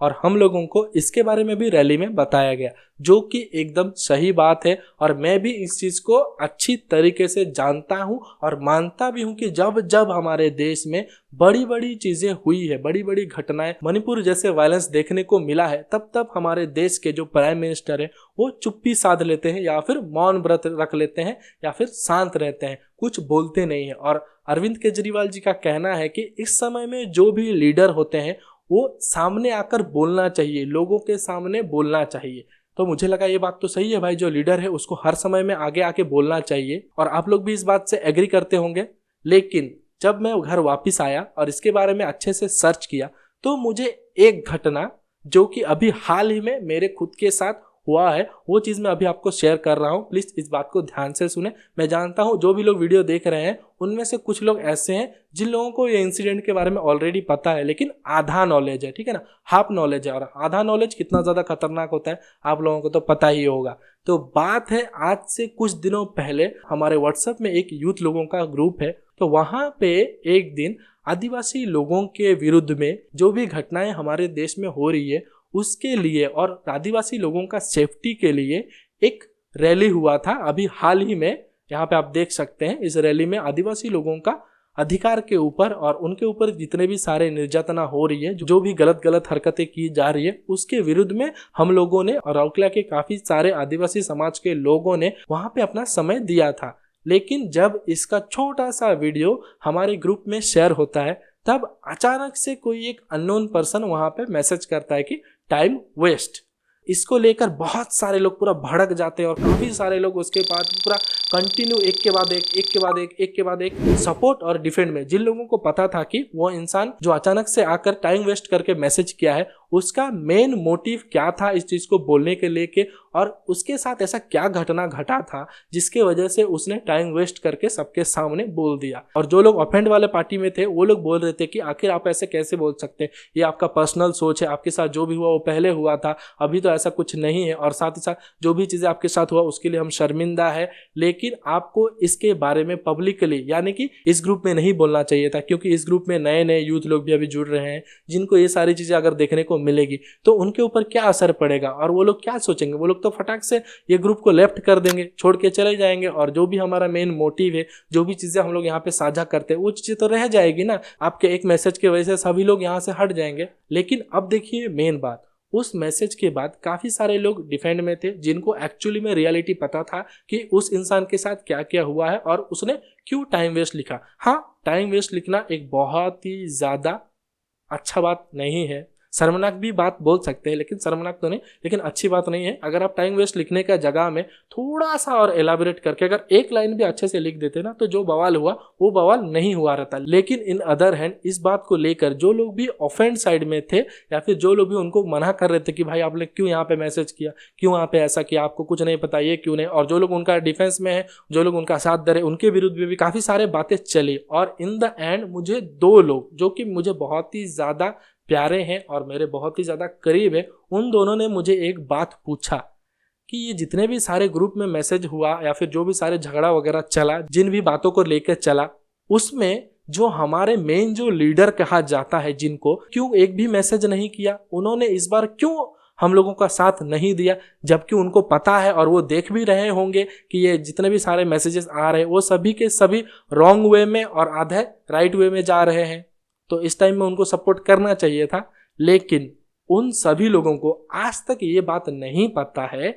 और हम लोगों को इसके बारे में भी रैली में बताया गया, जो कि एकदम सही बात है। और मैं भी इस चीज़ को अच्छी तरीके से जानता हूँ और मानता भी हूँ कि जब जब हमारे देश में बड़ी बड़ी चीज़ें हुई है, बड़ी बड़ी घटनाएं, मणिपुर जैसे वायलेंस देखने को मिला है, तब तब हमारे देश के जो प्राइम मिनिस्टर है वो चुप्पी साध लेते हैं या फिर मौन व्रत रख लेते हैं या फिर शांत रहते हैं, कुछ बोलते नहीं है। और अरविंद केजरीवाल जी का कहना है कि इस समय में जो भी लीडर होते हैं वो सामने आकर बोलना चाहिए, लोगों के सामने बोलना चाहिए। तो मुझे लगा ये बात तो सही है भाई, जो लीडर है उसको हर समय में आगे आके बोलना चाहिए और आप लोग भी इस बात से एग्री करते होंगे। लेकिन जब मैं घर वापस आया और इसके बारे में अच्छे से सर्च किया तो मुझे एक घटना जो कि अभी हाल ही में मेरे खुद के साथ हुआ है वो चीज़ मैं अभी आपको शेयर कर रहा हूँ। प्लीज़ इस बात को ध्यान से सुने। मैं जानता हूँ जो भी लोग वीडियो देख रहे हैं उनमें से कुछ लोग ऐसे हैं जिन लोगों को ये इंसिडेंट के बारे में ऑलरेडी पता है, लेकिन आधा नॉलेज है, ठीक है ना, हाफ नॉलेज है। और आधा नॉलेज कितना ज़्यादा खतरनाक होता है आप लोगों को तो पता ही होगा। तो बात है आज से कुछ दिनों पहले हमारे व्हाट्सएप में एक यूथ लोगों का ग्रुप है, तो वहाँ पे एक दिन आदिवासी लोगों के विरुद्ध में जो भी घटनाएं हमारे देश में हो रही है उसके लिए और आदिवासी लोगों का सेफ्टी के लिए एक रैली हुआ था अभी हाल ही में। यहाँ पे आप देख सकते हैं इस रैली में आदिवासी लोगों का अधिकार के ऊपर और उनके ऊपर जितने भी सारे निर्यातना हो रही है, जो भी गलत गलत हरकतें की जा रही है, उसके विरुद्ध में हम लोगों ने और राउरकेला के काफी सारे आदिवासी समाज के लोगों ने वहां पे अपना समय दिया था। लेकिन जब इसका छोटा सा वीडियो हमारे ग्रुप में शेयर होता है तब अचानक से कोई एक अननोन पर्सन वहां पे मैसेज करता है कि टाइम वेस्ट। इसको लेकर बहुत सारे लोग पूरा भड़क जाते हैं और काफ़ी सारे लोग उसके बाद पूरा कंटिन्यू एक के बाद एक सपोर्ट और डिफेंड में। जिन लोगों को पता था कि वो इंसान जो अचानक से आकर टाइम वेस्ट करके मैसेज किया है उसका मेन मोटिव क्या था इस चीज़ को बोलने के लेके और उसके साथ ऐसा क्या घटना घटा था जिसके वजह से उसने टाइम वेस्ट करके सबके सामने बोल दिया। और जो लोग ऑफेंड वाले पार्टी में थे वो लोग बोल रहे थे कि आखिर आप ऐसे कैसे बोल सकते हैं, ये आपका पर्सनल सोच है, आपके साथ जो भी हुआ वो पहले हुआ था, अभी तो ऐसा कुछ नहीं है। और साथ ही साथ जो भी चीज़ें आपके साथ हुआ उसके लिए हम शर्मिंदा है, लेकिन आपको इसके बारे में पब्लिकली यानी कि इस ग्रुप में नहीं बोलना चाहिए था, क्योंकि इस ग्रुप में नए नए यूथ लोग भी अभी जुड़ रहे हैं जिनको ये सारी चीज़ें अगर देखने को मिलेगी तो उनके ऊपर क्या असर पड़ेगा और वो लोग क्या सोचेंगे। वो लोग तो फटाक से ये ग्रुप को लेफ्ट कर देंगे, छोड़ के चले जाएंगे और जो भी हमारा मेन मोटिव है, जो भी चीज़ें हम लोग यहाँ पे साझा करते हैं वो चीज़ें तो रह जाएगी ना। आपके एक मैसेज की वजह से सभी लोग यहाँ से हट जाएंगे। लेकिन अब देखिए मेन बात, उस मैसेज के बाद काफ़ी सारे लोग डिफेंड में थे जिनको एक्चुअली में रियलिटी पता था कि उस इंसान के साथ क्या क्या हुआ है और उसने क्यों टाइम वेस्ट लिखा। हाँ, टाइम वेस्ट लिखना एक बहुत ही ज़्यादा अच्छा बात नहीं है, शर्मनाक भी बात बोल सकते हैं, लेकिन शर्मनाक तो नहीं, लेकिन अच्छी बात नहीं है। अगर आप टाइम वेस्ट लिखने का जगह में थोड़ा सा और एलाबोरेट करके अगर एक लाइन भी अच्छे से लिख देते ना तो जो बवाल हुआ वो बवाल नहीं हुआ रहता। लेकिन इन अदर हैंड इस बात को लेकर जो लोग भी ऑफेंड साइड में थे या फिर जो लोग भी उनको मना कर रहे थे कि भाई आपने क्यों यहाँ पे मैसेज किया, क्यों यहाँ पे ऐसा किया, आपको कुछ नहीं पता, ये क्यों नहीं, और जो लोग उनका डिफेंस में है, जो लोग उनका साथ दे रहे, उनके विरुद्ध में भी काफ़ी सारे बातें चली। और इन द एंड मुझे दो लोग जो कि मुझे बहुत ही ज़्यादा प्यारे हैं और मेरे बहुत ही ज़्यादा करीब है, उन दोनों ने मुझे एक बात पूछा कि ये जितने भी सारे ग्रुप में मैसेज हुआ या फिर जो भी सारे झगड़ा वगैरह चला, जिन भी बातों को लेकर चला, उसमें जो हमारे मेन जो लीडर कहा जाता है जिनको, क्यों एक भी मैसेज नहीं किया, उन्होंने इस बार क्यों हम लोगों का साथ नहीं दिया, जबकि उनको पता है और वो देख भी रहे होंगे कि ये जितने भी सारे मैसेजेस आ रहे हैं वो सभी के सभी रॉन्ग वे में और आधे राइट वे में जा रहे हैं। तो इस टाइम में उनको सपोर्ट करना चाहिए था। लेकिन उन सभी लोगों को आज तक ये बात नहीं पता है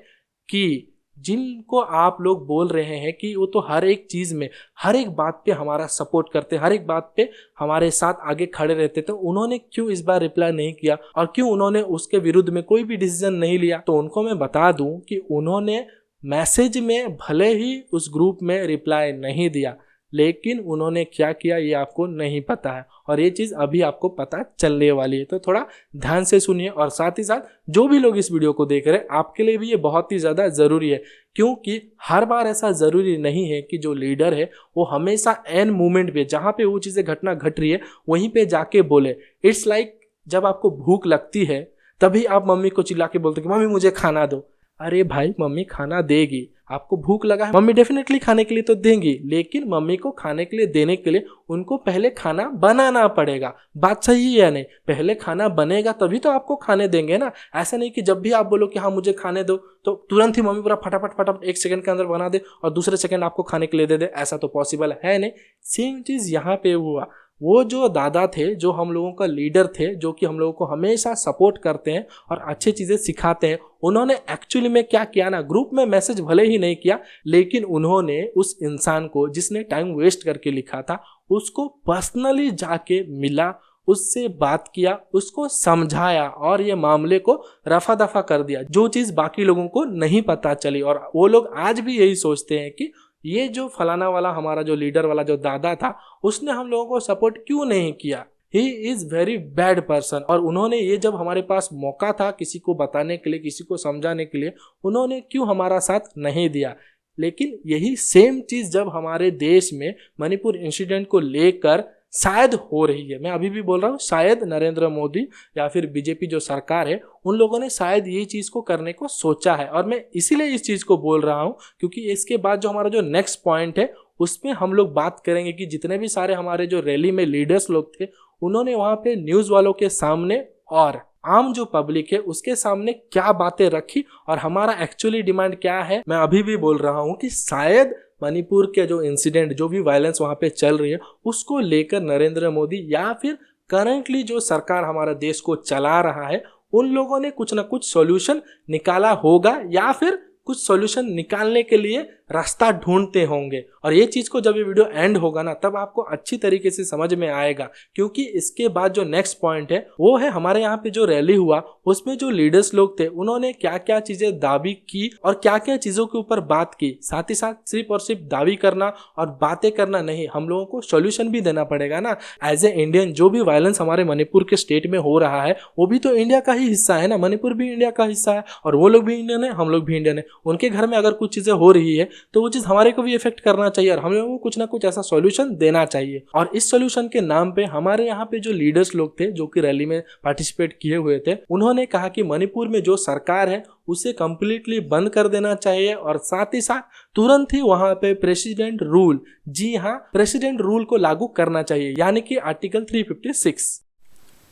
कि जिनको आप लोग बोल रहे हैं कि वो तो हर एक चीज़ में, हर एक बात पे हमारा सपोर्ट करते, हर एक बात पे हमारे साथ आगे खड़े रहते, तो उन्होंने क्यों इस बार रिप्लाई नहीं किया और क्यों उन्होंने उसके विरुद्ध में कोई भी डिसीजन नहीं लिया? तो उनको मैं बता दूं कि उन्होंने मैसेज में भले ही उस ग्रुप में रिप्लाई नहीं दिया, लेकिन उन्होंने क्या किया ये आपको नहीं पता है और ये चीज़ अभी आपको पता चलने वाली है। तो थोड़ा ध्यान से सुनिए और साथ ही साथ जो भी लोग इस वीडियो को देख रहे हैं आपके लिए भी ये बहुत ही ज़्यादा ज़रूरी है, क्योंकि हर बार ऐसा ज़रूरी नहीं है कि जो लीडर है वो हमेशा एन मोमेंट पे जहाँ पे वो चीज़ें घटना घट रही है वहीं पे जाके बोले। इट्स लाइक जब आपको भूख लगती है तभी आप मम्मी को चिल्ला के बोलते कि मम्मी मुझे खाना दो। अरे भाई, मम्मी खाना देगी, आपको भूख लगा है, मम्मी डेफिनेटली खाने के लिए तो देंगी, लेकिन मम्मी को खाने के लिए देने के लिए उनको पहले खाना बनाना पड़ेगा। बात सही है या नहीं? पहले खाना बनेगा तभी तो आपको खाने देंगे ना। ऐसा नहीं कि जब भी आप बोलो कि हाँ मुझे खाने दो तो तुरंत ही मम्मी पूरा फटाफट फटाफट 1 सेकंड के अंदर बना दे और दूसरे सेकंड आपको खाने के लिए दे दे। ऐसा तो पॉसिबल है नहीं। सेम चीज़ यहाँ पे हुआ। वो जो दादा थे, जो हम लोगों का लीडर थे, जो कि हम लोगों को हमेशा सपोर्ट करते हैं और अच्छी चीज़ें सिखाते हैं, उन्होंने एक्चुअली में क्या किया ना, ग्रुप में मैसेज भले ही नहीं किया, लेकिन उन्होंने उस इंसान को जिसने टाइम वेस्ट करके लिखा था उसको पर्सनली जाके मिला, उससे बात किया, उसको समझाया और ये मामले को रफा दफा कर दिया, जो चीज़ बाकी लोगों को नहीं पता चली। और वो लोग आज भी यही सोचते हैं कि ये जो फलाना वाला हमारा जो लीडर वाला जो दादा था उसने हम लोगों को सपोर्ट क्यों नहीं किया। He is very bad person. और उन्होंने ये जब हमारे पास मौका था किसी को बताने के लिए, किसी को समझाने के लिए, उन्होंने क्यों हमारा साथ नहीं दिया। लेकिन यही सेम चीज़ जब हमारे देश में मणिपुर इंसिडेंट को लेकर शायद हो रही है, मैं अभी भी बोल रहा हूँ शायद, नरेंद्र मोदी या फिर बीजेपी जो सरकार है उन लोगों ने शायद ये चीज़ को करने को सोचा है। और मैं इसीलिए इस चीज़ को बोल रहा हूँ क्योंकि इसके बाद जो हमारा जो नेक्स्ट पॉइंट है उसमें हम लोग बात करेंगे कि जितने भी सारे हमारे जो रैली में लीडर्स लोग थे उन्होंने वहाँ पे न्यूज़ वालों के सामने और आम जो पब्लिक है उसके सामने क्या बातें रखी और हमारा एक्चुअली डिमांड क्या है। मैं अभी भी बोल रहा हूँ कि शायद मणिपुर के जो इंसिडेंट, जो भी वायलेंस वहाँ पे चल रही है उसको लेकर नरेंद्र मोदी या फिर करंटली जो सरकार हमारा देश को चला रहा है उन लोगों ने कुछ ना कुछ सॉल्यूशन निकाला होगा या फिर कुछ सॉल्यूशन निकालने के लिए रास्ता ढूंढते होंगे। और ये चीज़ को जब ये वीडियो एंड होगा ना तब आपको अच्छी तरीके से समझ में आएगा, क्योंकि इसके बाद जो नेक्स्ट पॉइंट है वो है हमारे यहाँ पे जो रैली हुआ उसमें जो लीडर्स लोग थे उन्होंने क्या क्या चीज़ें दावी की और क्या क्या चीज़ों के ऊपर बात की। साथ ही साथ सिर्फ और सिर्फ दावी करना और बातें करना नहीं, हम लोगों को सॉल्यूशन भी देना पड़ेगा ना। एज ए इंडियन जो भी वायलेंस हमारे मणिपुर के स्टेट में हो रहा है वो भी तो इंडिया का ही हिस्सा है ना, मणिपुर भी इंडिया का हिस्सा है और वो लोग भी इंडियन है, हम लोग भी इंडियन है। उनके घर में अगर कुछ चीज़ें हो रही है तो वो चीज़ हमारे को भी इफेक्ट करना चाहिए और हम लोगों को कुछ ना कुछ ऐसा सॉल्यूशन देना चाहिए। और इस सॉल्यूशन के नाम पे हमारे यहाँ पे जो लीडर्स लोग थे जो कि रैली में पार्टिसिपेट किए हुए थे उन्होंने कहा कि मणिपुर में जो सरकार है उसे कंप्लीटली बंद कर देना चाहिए और साथ ही साथ तुरंत ही वहां पे प्रेसिडेंट रूल, जी हाँ, प्रेसिडेंट रूल को लागू करना चाहिए, यानी कि आर्टिकल 356।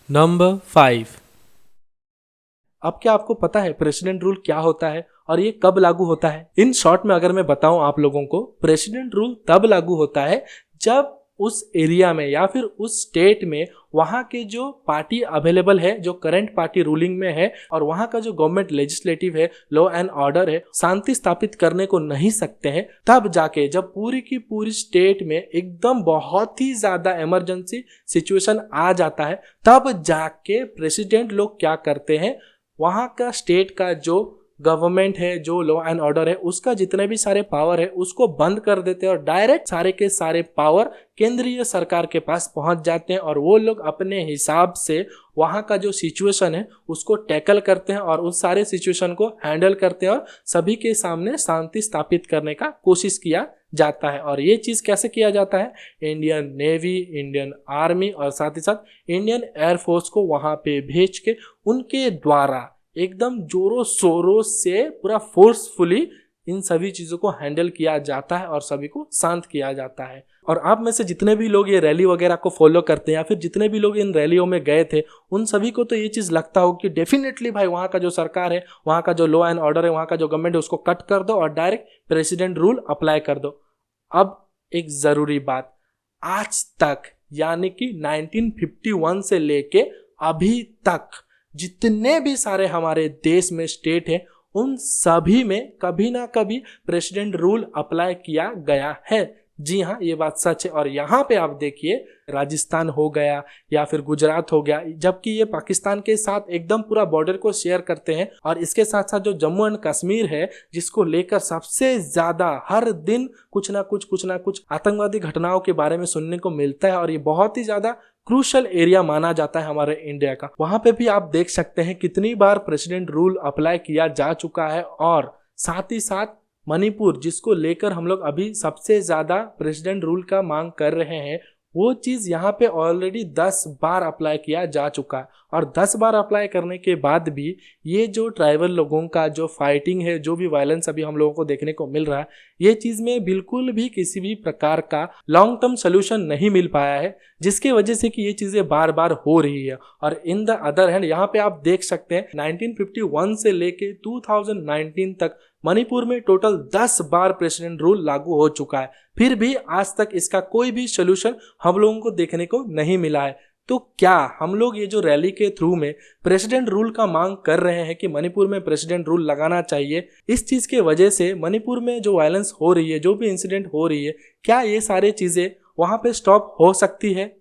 नंबर 5, अब क्या आपको पता है प्रेसिडेंट रूल क्या होता है और ये कब लागू होता है? इन शॉर्ट में अगर मैं बताऊं आप लोगों को, प्रेसिडेंट रूल तब लागू होता है जब उस एरिया में या फिर उस स्टेट में वहाँ के जो पार्टी अवेलेबल है, जो करंट पार्टी रूलिंग में है और वहाँ का जो गवर्नमेंट लेजिस्लेटिव है, लॉ एंड ऑर्डर है, शांति स्थापित करने को नहीं सकते हैं, तब जाके जब पूरी की पूरी स्टेट में एकदम बहुत ही ज़्यादा इमरजेंसी सिचुएशन आ जाता है, तब जाके प्रेसिडेंट लोग क्या करते हैं, वहाँ का स्टेट का जो गवर्नमेंट है, जो लॉ एंड ऑर्डर है, उसका जितने भी सारे पावर है उसको बंद कर देते हैं और डायरेक्ट सारे के सारे पावर केंद्रीय सरकार के पास पहुंच जाते हैं और वो लोग अपने हिसाब से वहाँ का जो सिचुएशन है उसको टैकल करते हैं और उस सारे सिचुएशन को हैंडल करते हैं और सभी के सामने शांति स्थापित करने का कोशिश किया जाता है। और ये चीज़ कैसे किया जाता है? इंडियन नेवी, इंडियन आर्मी और साथ ही साथ इंडियन एयरफोर्स को वहाँ पे भेज के उनके द्वारा एकदम जोरों शोरों से पूरा फोर्सफुली इन सभी चीज़ों को हैंडल किया जाता है और सभी को शांत किया जाता है। और आप में से जितने भी लोग ये रैली वगैरह को फॉलो करते हैं या फिर जितने भी लोग इन रैलियों में गए थे उन सभी को तो ये चीज़ लगता हो कि डेफिनेटली भाई वहाँ का जो सरकार है, वहाँ का जो लॉ एंड ऑर्डर है, वहाँ का जो गवर्नमेंट है उसको कट कर दो और डायरेक्ट प्रेसिडेंट रूल अप्लाई कर दो। अब एक ज़रूरी बात, आज तक यानी कि 1951 से लेके अभी तक जितने भी सारे हमारे देश में स्टेट है उन सभी में कभी ना कभी प्रेसिडेंट रूल अप्लाई किया गया है। जी हाँ, ये बात सच है। और यहाँ पे आप देखिए, राजस्थान हो गया या फिर गुजरात हो गया, जबकि ये पाकिस्तान के साथ एकदम पूरा बॉर्डर को शेयर करते हैं, और इसके साथ साथ जो जम्मू एंड कश्मीर है, जिसको लेकर सबसे ज्यादा हर दिन कुछ ना कुछ आतंकवादी घटनाओं के बारे में सुनने को मिलता है, और ये बहुत ही ज्यादा क्रूशल एरिया माना जाता है हमारे इंडिया का। वहां पे भी आप देख सकते हैं कितनी बार प्रेसिडेंट रूल अप्लाई किया जा चुका है। और साथ ही साथ मणिपुर, जिसको लेकर हम लोग अभी सबसे ज्यादा प्रेसिडेंट रूल का मांग कर रहे हैं, वो चीज यहाँ पे ऑलरेडी 10 बार अप्लाई किया जा चुका है। और 10 बार अप्लाई करने के बाद भी ये जो ट्राइबल लोगों का जो फाइटिंग है, जो भी वायलेंस अभी हम लोगों को देखने को मिल रहा है, ये चीज में बिल्कुल भी किसी भी प्रकार का लॉन्ग टर्म सोल्यूशन नहीं मिल पाया है, जिसके वजह से कि ये चीजें बार बार हो रही है। और इन द अदर हैंड यहाँ पे आप देख सकते हैं 1951 से लेके 2019 तक मणिपुर में टोटल 10 बार प्रेसिडेंट रूल लागू हो चुका है, फिर भी आज तक इसका कोई भी सोल्यूशन हम लोगों को देखने को नहीं मिला है। तो क्या हम लोग ये जो रैली के थ्रू में प्रेसिडेंट रूल का मांग कर रहे हैं कि मणिपुर में प्रेसिडेंट रूल लगाना चाहिए, इस चीज के वजह से मणिपुर में जो वायलेंस हो रही है, जो भी इंसिडेंट हो रही है, क्या ये सारी चीजें वहां पे स्टॉप हो सकती है?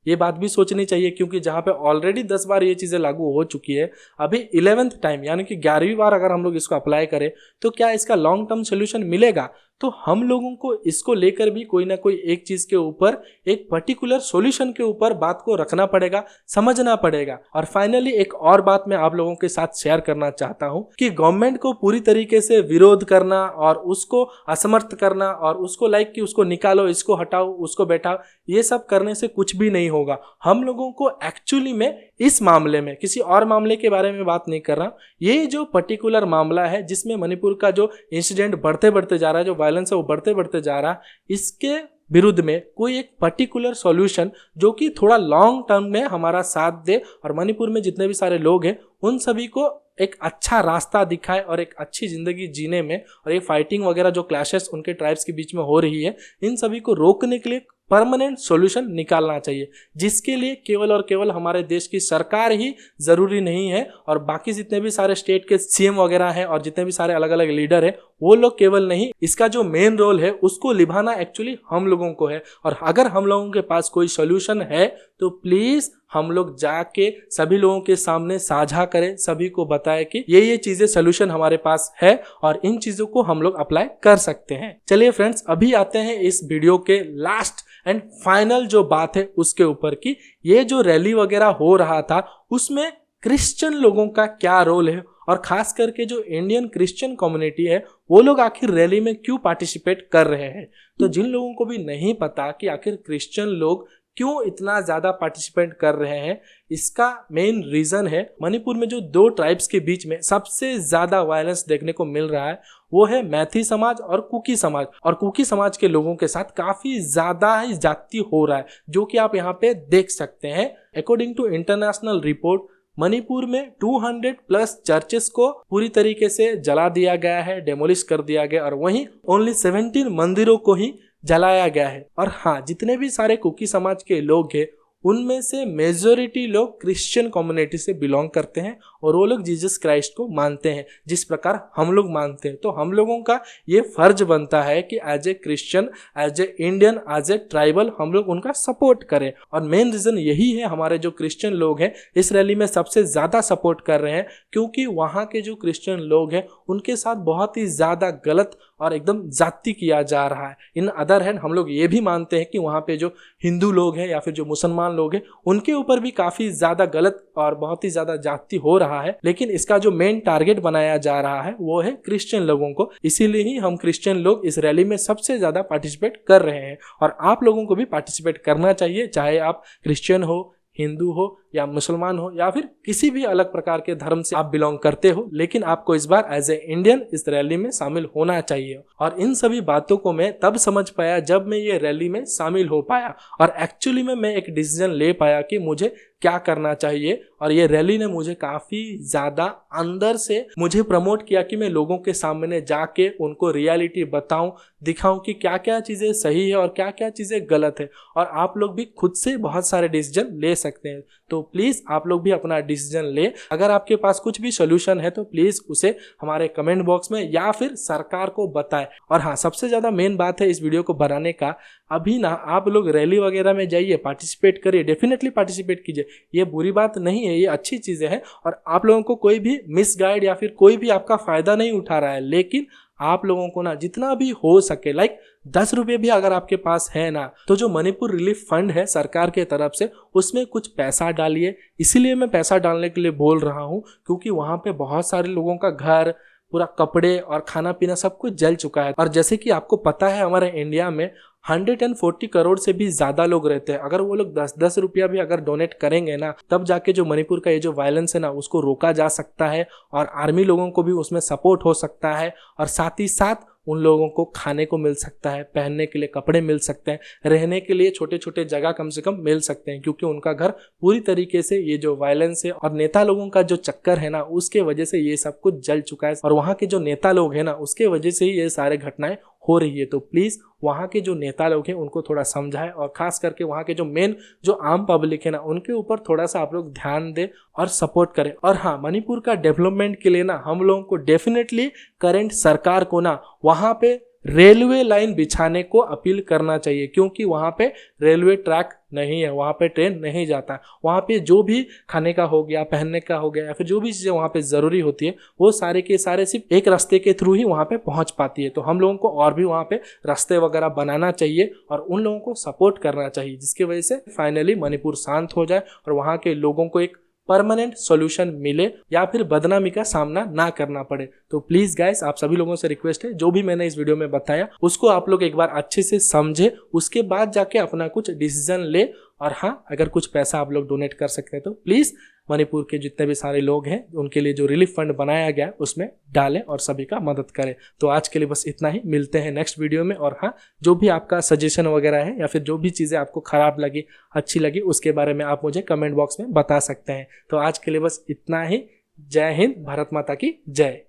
ये बात भी सोचनी चाहिए, क्योंकि जहां पे ऑलरेडी 10 बार ये चीजें लागू हो चुकी है, अभी 11th टाइम यानी कि 11वीं बार अगर हम लोग इसको अप्लाई करें, तो क्या इसका लॉन्ग टर्म सोल्यूशन मिलेगा? तो हम लोगों को इसको लेकर भी कोई ना कोई एक चीज के ऊपर, एक पर्टिकुलर सॉल्यूशन के ऊपर बात को रखना पड़ेगा, समझना पड़ेगा। और फाइनली एक और बात मैं आप लोगों के साथ शेयर करना चाहता हूं कि गवर्नमेंट को पूरी तरीके से विरोध करना और उसको असमर्थ करना और उसको लाइक कि उसको निकालो, इसको हटाओ, उसको बैठाओ, ये सब करने से कुछ भी नहीं होगा। हम लोगों को एक्चुअली में इस मामले में, किसी और मामले के बारे में बात नहीं कर रहा, ये जो पर्टिकुलर मामला है जिसमें मणिपुर का जो इंसिडेंट बढ़ते जा रहा है, जो वायलेंस है वो बढ़ते जा रहा है, इसके विरुद्ध में कोई एक पर्टिकुलर सॉल्यूशन जो कि थोड़ा लॉन्ग टर्म में हमारा साथ दे और मणिपुर में जितने भी सारे लोग हैं उन सभी को एक अच्छा रास्ता दिखाए और एक अच्छी जिंदगी जीने में, और ये फाइटिंग वगैरह जो क्लैशेस उनके ट्राइब्स के बीच में हो रही है, इन सभी को रोकने के लिए परमानेंट सॉल्यूशन निकालना चाहिए, जिसके लिए केवल और केवल हमारे देश की सरकार ही जरूरी नहीं है, और बाकी जितने भी सारे स्टेट के सीएम वगैरह हैं और जितने भी सारे अलग अलग लीडर हैं, वो लोग केवल नहीं, इसका जो मेन रोल है उसको निभाना एक्चुअली हम लोगों को है। और अगर हम लोगों के पास कोई सॉल्यूशन है तो प्लीज हम लोग जाके सभी लोगों के सामने साझा करें, सभी को बताएं कि ये चीजें सॉल्यूशन हमारे पास है और इन चीजों को हम लोग अप्लाई कर सकते हैं। चलिए फ्रेंड्स, अभी आते हैं इस वीडियो के लास्ट एंड फाइनल जो बात है उसके ऊपर कि ये जो रैली वगैरह हो रहा था उसमें क्रिश्चियन लोगों का क्या रोल है, और खास करके जो इंडियन क्रिश्चियन कम्युनिटी है वो लोग आखिर रैली में क्यों पार्टिसिपेट कर रहे हैं। तो जिन लोगों को भी नहीं पता कि आखिर क्रिश्चियन लोग क्यों इतना ज्यादा पार्टिसिपेट कर रहे हैं, इसका मेन रीजन है मणिपुर में जो दो ट्राइब्स के बीच में सबसे ज्यादा वायलेंस देखने को मिल रहा है, वो है मैथी समाज और कुकी समाज। और कुकी समाज के लोगों के साथ काफी ज्यादा ही जाति हो रहा है, जो कि आप यहाँ पे देख सकते हैं। According to international report, Manipur में 200+ चर्चेस को पूरी तरीके से जला दिया गया है, डेमोलिश कर दिया गया, और वहीं ओनली 17 मंदिरों को ही जलाया गया है। और हाँ, जितने भी सारे कुकी समाज के लोग हैं उनमें से मेजोरिटी लोग क्रिश्चियन कम्युनिटी से बिलोंग करते हैं और वो लोग जीसस क्राइस्ट को मानते हैं जिस प्रकार हम लोग मानते हैं। तो हम लोगों का ये फर्ज बनता है कि as a Christian, as a Indian, as a tribal हम लोग उनका सपोर्ट करें। और मेन रीजन यही है, हमारे जो क्रिश्चियन लोग हैं इस रैली में सबसे ज्यादा सपोर्ट कर रहे हैं, क्योंकि वहाँ के जो क्रिश्चियन लोग हैं उनके साथ बहुत ही ज्यादा गलत और एकदम जाति किया जा रहा है। इन अदर हैंड हम लोग ये भी मानते हैं कि वहाँ पे जो हिंदू लोग हैं या फिर जो मुसलमान लोग हैं उनके ऊपर भी काफी ज्यादा गलत और बहुत ही ज्यादा जाति हो रहा है, लेकिन इसका जो मेन टारगेट बनाया जा रहा है वो है क्रिश्चियन लोगों को। इसीलिए ही हम क्रिश्चियन लोग इस रैली में सबसे ज्यादा पार्टिसिपेट कर रहे हैं, और आप लोगों को भी पार्टिसिपेट करना चाहिए, चाहे आप क्रिश्चियन हो, हिंदू हो या मुसलमान हो या फिर किसी भी अलग प्रकार के धर्म से आप बिलोंग करते हो, लेकिन आपको इस बार एज ए इंडियन इस रैली में शामिल होना चाहिए। और इन सभी बातों को मैं तब समझ पाया जब मैं ये रैली में शामिल हो पाया और एक्चुअली में मैं एक डिसीजन ले पाया कि मुझे क्या करना चाहिए। और ये रैली ने मुझे काफी ज्यादा अंदर से मुझे प्रमोट किया कि मैं लोगों के सामने जाके उनको रियलिटी बताऊं, दिखाऊं कि क्या क्या चीजें सही है और क्या क्या चीजें गलत है, और आप लोग भी खुद से बहुत सारे डिसीजन ले सकते हैं। तो तो प्लीज़ आप लोग भी अपना डिसीजन ले। अगर आपके पास कुछ भी सोल्यूशन है तो प्लीज़ उसे हमारे कमेंट बॉक्स में या फिर सरकार को बताएं। और हाँ, सबसे ज़्यादा मेन बात है इस वीडियो को बनाने का, अभी ना आप लोग रैली वगैरह में जाइए, पार्टिसिपेट करिए, डेफिनेटली पार्टिसिपेट कीजिए, ये बुरी बात नहीं है, ये अच्छी चीज़ें हैं। और आप लोगों को कोई भी मिसगाइड या फिर कोई भी आपका फ़ायदा नहीं उठा रहा है, लेकिन आप लोगों को ना जितना भी हो सके, लाइक 10 रुपये भी अगर आपके पास है ना, तो जो मणिपुर रिलीफ फंड है सरकार के तरफ से, उसमें कुछ पैसा डालिए। इसीलिए मैं पैसा डालने के लिए बोल रहा हूँ क्योंकि वहाँ पे बहुत सारे लोगों का घर, पूरा कपड़े और खाना पीना सब कुछ जल चुका है। और जैसे कि आपको पता है हमारे इंडिया में 140 करोड़ से भी ज़्यादा लोग रहते हैं। अगर वो लोग 10-10 रुपया भी अगर डोनेट करेंगे ना, तब जाके जो मणिपुर का ये जो वायलेंस है ना, उसको रोका जा सकता है और आर्मी लोगों को भी उसमें सपोर्ट हो सकता है। और साथ ही साथ उन लोगों को खाने को मिल सकता है, पहनने के लिए कपड़े मिल सकते हैं, रहने के लिए छोटे छोटे जगह कम से कम मिल सकते हैं, क्योंकि उनका घर पूरी तरीके से ये जो वायलेंस है और नेता लोगों का जो चक्कर है ना, उसके वजह से ये सब कुछ जल चुका है। और वहाँ के जो नेता लोग हैं ना, उसके वजह से ही ये सारे घटनाएं हो रही है। तो प्लीज़ वहाँ के जो नेता लोग हैं उनको थोड़ा समझाएं और खास करके वहाँ के जो मेन जो आम पब्लिक है ना, उनके ऊपर थोड़ा सा आप लोग ध्यान दें और सपोर्ट करें। और हाँ, मणिपुर का डेवलपमेंट के लिए ना हम लोगों को डेफिनेटली करंट सरकार को ना वहाँ पे रेलवे लाइन बिछाने को अपील करना चाहिए, क्योंकि वहाँ पे रेलवे ट्रैक नहीं है, वहाँ पे ट्रेन नहीं जाता। वहाँ पे जो भी खाने का हो गया, पहनने का हो गया, या फिर जो भी चीज़ें वहाँ पे ज़रूरी होती है, वो सारे के सारे सिर्फ एक रास्ते के थ्रू ही वहाँ पे पहुँच पाती है। तो हम लोगों को और भी वहाँ पे रास्ते वगैरह बनाना चाहिए और उन लोगों को सपोर्ट करना चाहिए, जिसकी वजह से फाइनली मणिपुर शांत हो जाए और वहाँ के लोगों को एक परमानेंट सॉल्यूशन मिले या फिर बदनामी का सामना ना करना पड़े। तो प्लीज़ गाइस, आप सभी लोगों से रिक्वेस्ट है, जो भी मैंने इस वीडियो में बताया उसको आप लोग एक बार अच्छे से समझे, उसके बाद जाके अपना कुछ डिसीजन ले। और हाँ, अगर कुछ पैसा आप लोग डोनेट कर सकते हैं तो प्लीज़ मणिपुर के जितने भी सारे लोग हैं उनके लिए जो रिलीफ फंड बनाया गया उसमें डालें और सभी का मदद करें। तो आज के लिए बस इतना ही, मिलते हैं नेक्स्ट वीडियो में। और हाँ, जो भी आपका सजेशन वगैरह है या फिर जो भी चीज़ें आपको ख़राब लगी, अच्छी लगी, उसके बारे में आप मुझे कमेंट बॉक्स में बता सकते हैं। तो आज के लिए बस इतना ही। जय हिंद, भारत माता की जय।